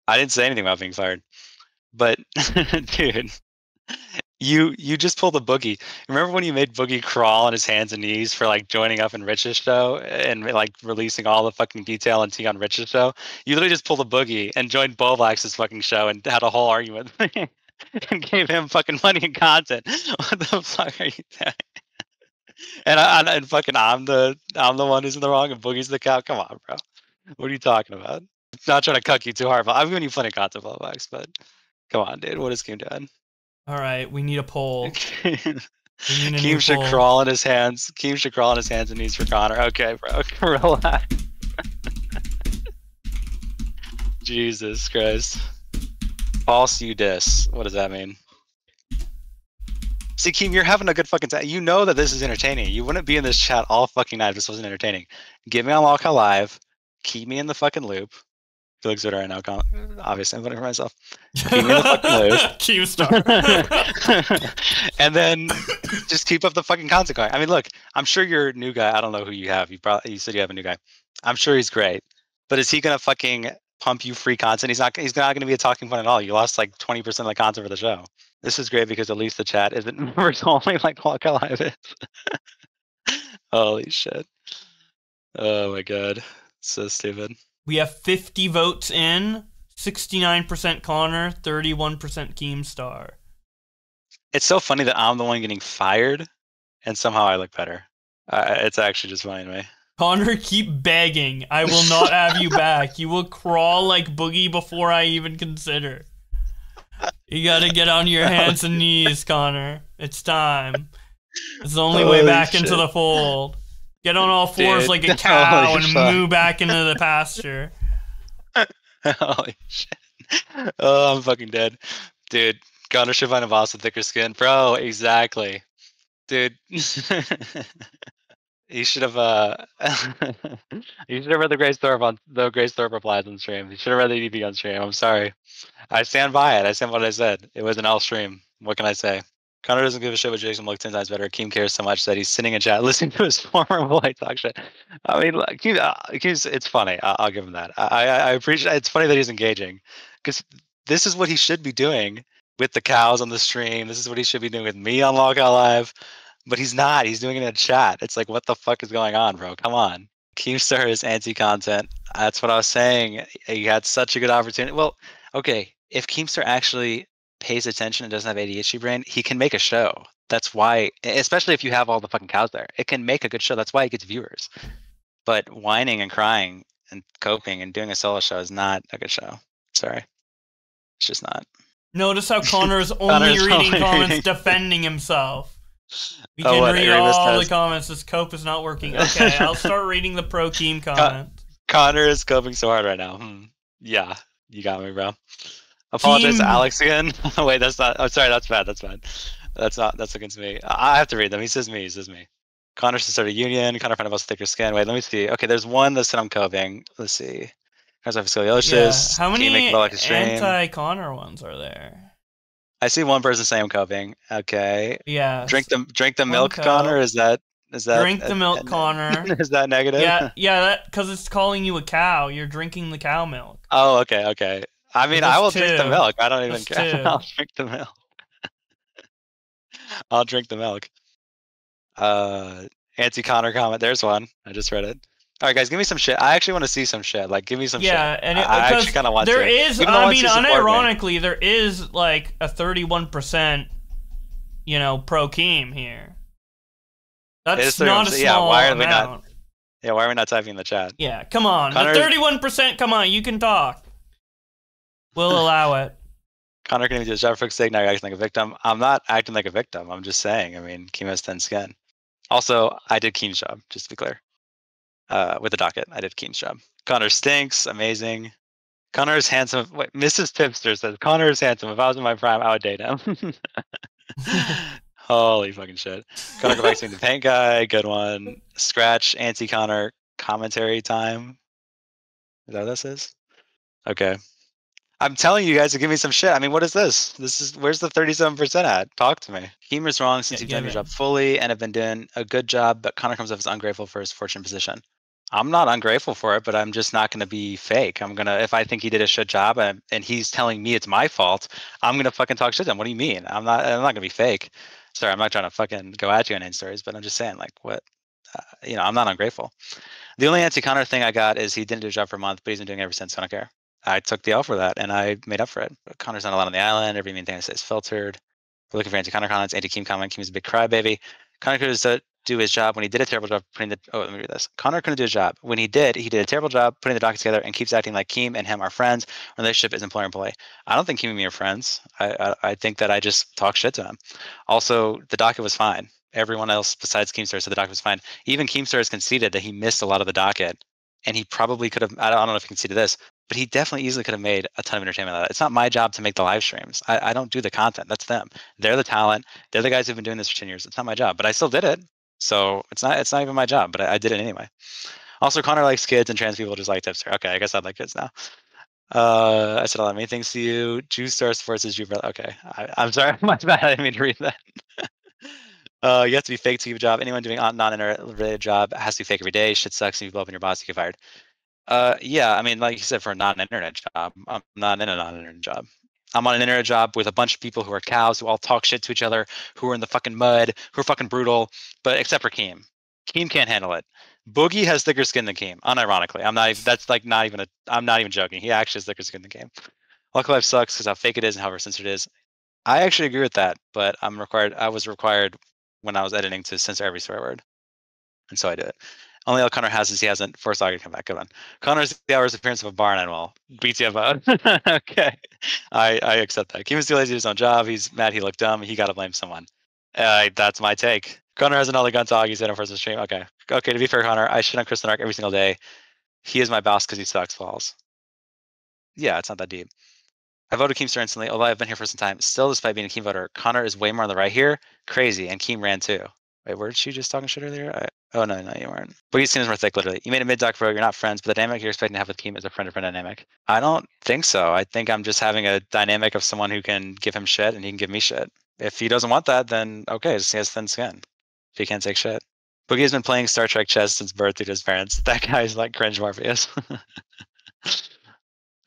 I didn't say anything about being fired. But dude, you just pulled a Boogie. Remember when you made Boogie crawl on his hands and knees for like joining up in Rich's show and like releasing all the fucking detail and tea on Rich's show? You literally just pulled a Boogie and joined Bowblax's fucking show and had a whole argument with me and gave him fucking money and content. What the fuck are you doing? And fucking I'm the one who's in the wrong and Boogie's the cow. Come on, bro. What are you talking about? Not trying to cuck you too hard, but I've given you plenty of content, Bowblax, but come on, dude. What is Keem doing? All right, we need a poll. We need a new Keem should poll. crawl on his hands. Keem should crawl on his hands and knees for Connor. Okay, bro. Relax. Jesus Christ. False you diss. What does that mean? See, Keem, you're having a good fucking time. You know that this is entertaining. You wouldn't be in this chat all fucking night if this wasn't entertaining. Get me on LOLCOW Live. Keep me in the fucking loop. Felix Twitter right now. Obviously, I'm voting for myself. Keep me in the fucking loop. Keemstar. And then just keep up the fucking content going. I mean, look, I'm sure your new guy. I don't know who you have. You said you have a new guy. I'm sure he's great, but is he gonna fucking pump you free content. He's not going to be a talking point at all. You lost like 20% of the content for the show. This is great because at least the chat isn't members only like LOLCOW Live is. Holy shit. Oh my god. So stupid. We have 50 votes in, 69% Connor, 31% Keemstar. It's so funny that I'm the one getting fired and somehow I look better. It's actually just funny to me. Connor, keep begging. I will not have you back. You will crawl like Boogie before I even consider. You gotta get on your hands and knees, Connor. It's time. It's the only way back into the fold. Get on all fours like a cow and moo back into the pasture. Holy shit. Oh, I'm fucking dead. Dude, Connor should find a boss with thicker skin. Bro, exactly. Dude. He should have he should have read the Grace Thorpe replies on stream. He should have read the EDP on stream. I'm sorry. I stand by it. I stand by what I said. It was an L stream. What can I say? Connor doesn't give a shit what Jason looks 10 times better. Keem cares so much that he's sitting in chat listening to his former boy talk shit. I mean, like, it's funny. I'll give him that. I appreciate it's funny that he's engaging because this is what he should be doing with the cows on the stream. This is what he should be doing with me on LOLCOW Live. But he's not. He's doing it in a chat. It's like, what the fuck is going on, bro? Come on. Keemstar is anti-content. That's what I was saying. He had such a good opportunity. Well, okay. If Keemstar actually pays attention and doesn't have ADHD brain, he can make a show. That's why, especially if you have all the fucking cows there, it can make a good show. That's why it gets viewers. But whining and crying and coping and doing a solo show is not a good show. Sorry. It's just not. Notice how Connor is only reading comments defending himself. We can read all the comments. This cope is not working. Okay, I'll start reading the pro Keem comment. Connor is coping so hard right now. Yeah, you got me, bro. Apologize to Alex again. Wait, that's not. I'm sorry. That's bad. That's bad. That's not. That's against me. I have to read them. He says me. He says me. Connor should start a union. Connor find a boss thicker skin. Wait, let me see. Okay, there's one that said I'm coping. Let's see. Connor's scoliosis. Yeah. How many anti-Connor ones are there? I see one person saying I'm coping. Okay. Yeah. Drink the milk, Connor. Is that drink the milk, Connor? Is that negative? Yeah. That because it's calling you a cow. You're drinking the cow milk. Oh, okay. I mean, I will drink the milk. I don't even care. I'll drink the milk. I'll drink the milk. Anti-Connor comment. There's one. I just read it. All right, guys, give me some shit. I actually want to see some shit. Like, give me some shit. Yeah, and I actually kind of want to. There is, I mean, unironically, there is like a 31%, pro Keem here. That's not a small amount. Why are we not typing in the chat? Yeah, come on. The 31%, come on, you can talk. We'll allow it. Connor can do a job for sake, now you're acting like a victim. I'm not acting like a victim. I'm just saying, I mean, Keem has 10 skin. Also, I did Keem's job, just to be clear. With the docket, I did Keem's job. Connor stinks, amazing. Connor is handsome. Wait, Mrs. Tipster says, Connor is handsome. If I was in my prime, I would date him. Holy fucking shit. Connor, go back to the paint guy. Good one. Scratch, anti-Connor commentary time. Is that what this is? Okay. I'm telling you guys to give me some shit. I mean, what is this? Where's the 37% at? Talk to me. Keem is wrong since you've done your job fully and have been doing a good job, but Connor comes off as ungrateful for his fortunate position. I'm not ungrateful for it, but I'm just not going to be fake. If I think he did a shit job and he's telling me it's my fault, I'm going to fucking talk shit to him. What do you mean? I'm not going to be fake. Sorry, I'm not trying to fucking go at you on any stories, but I'm just saying, like, what? I'm not ungrateful. The only anti-Connor thing I got is he didn't do a job for a month, but he's been doing it ever since, so I don't care. I took the L for that, and I made up for it. Connor's not allowed on the island. Every main thing I say is filtered. We're looking for anti-Connor comments. Anti-Keem comment. Keem is a big crybaby. Connor could do his job when he did a terrible job putting the... Oh, let me read this. Connor couldn't do his job. When he did a terrible job putting the docket together and keeps acting like Keem and him are friends. Our relationship is employer-employee. I don't think Keem and me are friends. I think that I just talk shit to him. Also, the docket was fine. Everyone else besides Keemstar said the docket was fine. Even Keemstar has conceded that he missed a lot of the docket. And he probably could have... I don't know if he conceded this, but he definitely easily could have made a ton of entertainment out of that. It's not my job to make the live streams. I don't do the content. That's them. They're the talent. They're the guys who've been doing this for 10 years. It's not my job, but I still did it. So it's not even my job, but I did it anyway. Also, Connor likes kids and trans people just like Tipster. Okay, I guess I'd like kids now. I said a lot of mean things to you. Juice Star Sports is you, brother. Okay, I'm sorry. My bad. I didn't mean to read that. You have to be fake to keep a job. Anyone doing non-internet related job has to be fake every day. Shit sucks. And you blow up on your boss, you get fired. Yeah, I mean, like you said, for a non-internet job, I'm not in a non-internet job. I'm on an internet job with a bunch of people who are cows, who all talk shit to each other, who are in the fucking mud, who are fucking brutal. But except for Keem, Keem can't handle it. Boogie has thicker skin than Keem. Unironically, I'm not. That's like not even a. I'm not even joking. He actually has thicker skin than Keem. Local life sucks because how fake it is and how censored it is. I actually agree with that, but I'm required. I was required when I was editing to censor every swear word, and so I did it. Only all Connor has is he hasn't forced Augie to come back. Good one. Connor's the hours appearance of a barn animal. BTFO. Okay. I accept that. Keem is too lazy to do his own job. He's mad he looked dumb. He got to blame someone. That's my take. Connor has another gun to Augie's in first stream. Okay. Okay, to be fair, Connor, I shit on Chris Nark every single day. He is my boss because he sucks falls. Yeah, it's not that deep. I voted Keemstar instantly, although I've been here for some time. Still, despite being a Keem voter, Connor is way more on the right here. Crazy, and Keem ran too. Wait, weren't you just talking shit earlier? Oh, no, you weren't. But he's seen as more thick, literally. You made a mid-doc bro, you're not friends, but the dynamic you're expecting to have with Keem is a friend-to-friend dynamic. I don't think so. I think I'm just having a dynamic of someone who can give him shit and he can give me shit. If he doesn't want that, then okay, just he has thin skin. If he can't take shit. Boogie has been playing Star Trek chess since birth due to his parents. That guy's like cringe Morpheus.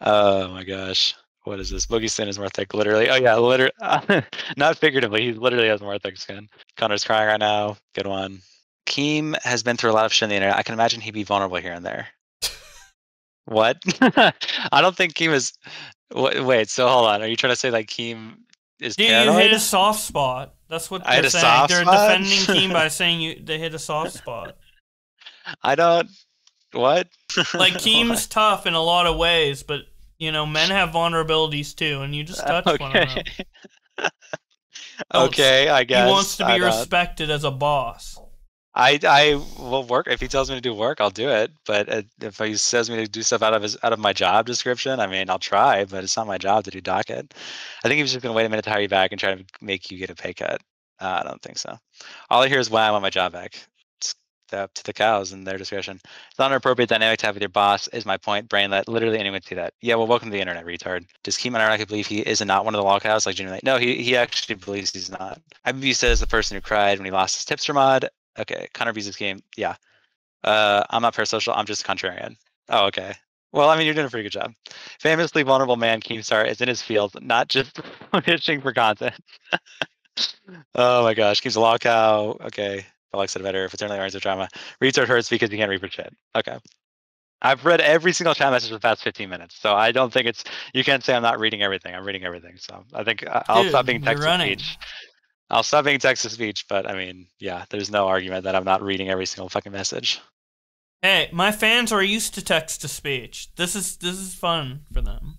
Oh my gosh. What is this? Boogie skin is more thick, literally. Oh yeah, literally. Not figuratively. He literally has more thick skin. Connor's crying right now. Good one. Keem has been through a lot of shit on the internet. I can imagine he'd be vulnerable here and there. What? I don't think Keem is. Wait. So hold on. Are you trying to say like Keem is You paranoid? hit a soft spot. That's what I hit they're a saying. soft They're spot? defending Keem by saying they hit a soft spot. I don't. What? Like What? Keem's tough in a lot of ways, but you know, men have vulnerabilities too, and you just touch one of them. Okay, I guess. He wants to I be don't. respected as a boss. I will work if he tells me to do work. I'll do it. But if he says me to do stuff out of my job description, I mean, I'll try. But it's not my job to do docket. I think he was just gonna wait a minute to hire you back and try to make you get a pay cut. I don't think so. All I hear is, "Wow, I want my job back." It's up to the cows and their discretion. It's not an appropriate dynamic to have with your boss. Is my point. Brain let literally anyone see that. Yeah, well, welcome to the internet, retard. Does Keem ironically believe he is not one of the LOLCOWs? Like genuinely, no, he actually believes he's not. I view says the person who cried when he lost his tipster mod. Okay, Connor views this game. Yeah. I'm not parasocial. I'm just contrarian. Oh, okay. Well, I mean, you're doing a pretty good job. Famously vulnerable man Keemstar is in his field, not just fishing for content. Oh my gosh, Keeps a log cow. Okay. Bowblax said better. Fraternally earns of drama. Retard hurts because you can't read for shit. Okay. I've read every single chat message for the past 15 minutes, so I don't think it's. You can't say I'm not reading everything. I'm reading everything. So I think I'll Dude, stop being you're text to running. speech. I'll stop being text to speech, but I mean, yeah, there's no argument that I'm not reading every single fucking message. Hey, my fans are used to text to speech. This is fun for them.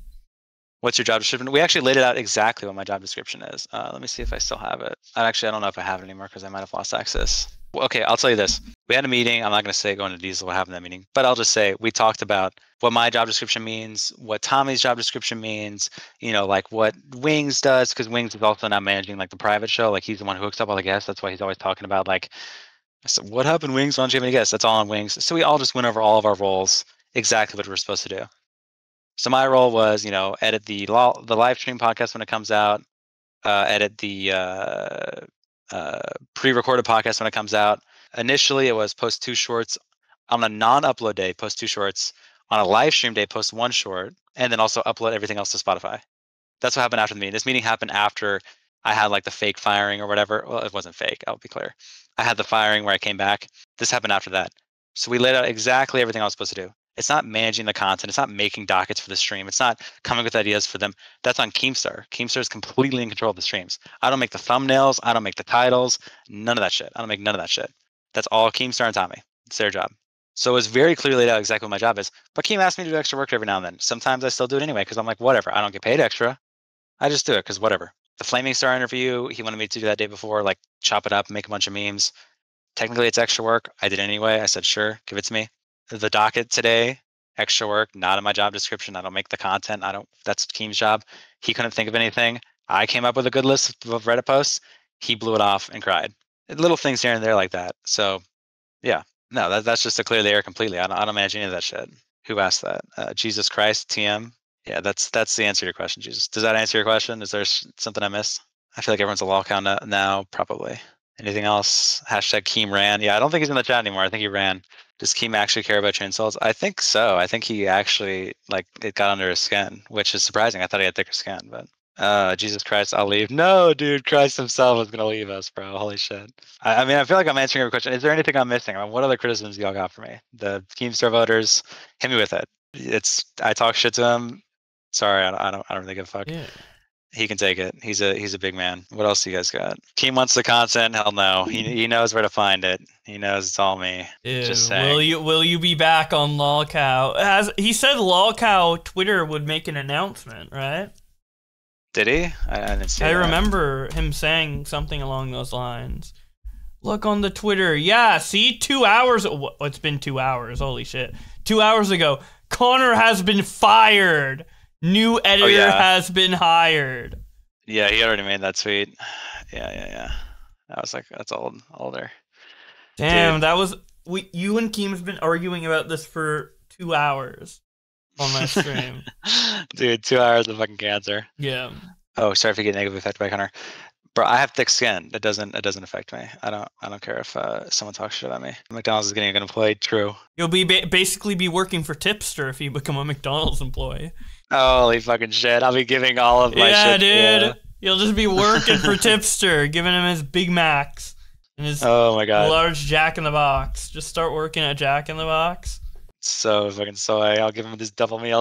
What's your job description? We actually laid it out exactly what my job description is. Let me see if I still have it. I don't know if I have it anymore because I might have lost access. Well, okay, I'll tell you this. We had a meeting. I'm not going to say go into details what happened in that meeting, but I'll just say we talked about what my job description means, what Tommy's job description means, you know, like what Wings does, because Wings is also now managing like the private show. Like he's the one who hooks up all the guests. That's why he's always talking about like, so what happened, Wings? Why don't you have any guests? That's all on Wings. So we all just went over all of our roles, exactly what we're supposed to do. So my role was, you know, edit the live stream podcast when it comes out, edit the pre-recorded podcast when it comes out. Initially, it was post 2 shorts on a non-upload day, post 2 shorts on a live stream day, post 1 short, and then also upload everything else to Spotify. That's what happened after the meeting. This meeting happened after I had like the fake firing or whatever. Well, it wasn't fake. I'll be clear. I had the firing where I came back. This happened after that. So we laid out exactly everything I was supposed to do. It's not managing the content. It's not making dockets for the stream. It's not coming with ideas for them. That's on Keemstar. Keemstar is completely in control of the streams. I don't make the thumbnails. I don't make the titles. None of that shit. I don't make none of that shit. That's all Keemstar and Tommy. It's their job. So it's very clearly laid out exactly what my job is. But Keem asked me to do extra work every now and then. Sometimes I still do it anyway because I'm like, whatever. I don't get paid extra. I just do it because whatever. The Flaming Star interview, he wanted me to do that day before, like chop it up, make a bunch of memes. Technically, it's extra work. I did it anyway. I said, sure, give it to me. The docket today, extra work, not in my job description. I don't make the content. That's Keem's job. He couldn't think of anything. I came up with a good list of Reddit posts. He blew it off and cried. Little things here and there like that. So, yeah, no, that's just to clear the air completely. I don't manage any of that shit. Who asked that? Jesus Christ, TM. Yeah, that's the answer to your question, Jesus. Does that answer your question? Is there something I missed? I feel like everyone's a LOLCOW now, probably. Anything else? Hashtag Keem ran. Yeah, I don't think he's in the chat anymore. I think he ran. Does Keem actually care about chainsaws? I think so. I think he actually like it got under his skin, which is surprising. I thought he had thicker skin, but Jesus Christ, I'll leave. No, dude, Christ himself is gonna leave us, bro. Holy shit. I mean, I feel like I'm answering every question. Is there anything I'm missing? I mean, what other criticisms y'all got for me? The Keemstar voters, hit me with it. I talk shit to him. Sorry, I don't really give a fuck. Yeah. He can take it. He's a big man. What else do you guys got? Keem wants the content. Hell no. He knows where to find it. He knows it's all me. Ew, Just saying. will you be back on LOLCOW? He said LOLCOW Twitter would make an announcement, right? Did he? I didn't see I that. remember him saying something along those lines. Look on the Twitter. Yeah, see, 2 hours. It's been 2 hours. Holy shit. 2 hours ago, Connor has been fired. New editor has been hired. Yeah, he already made that tweet. Yeah. I was like, that's older. Damn, Dude. that was you and Keem's been arguing about this for 2 hours on my stream. Dude, 2 hours of fucking cancer. Yeah. Oh, sorry if you get negatively affected by Connor. Bro, I have thick skin. It doesn't affect me. I don't care if someone talks shit about me. McDonald's is getting an employee. True. You'll be basically be working for Tipster if you become a McDonald's employee. Holy fucking shit! I'll be giving all of my shit. Yeah, dude. You'll just be working for Tipster, giving him his Big Macs and his oh my god, large Jack in the Box. Just start working at Jack in the Box. So fucking soy. I'll give him these double meals.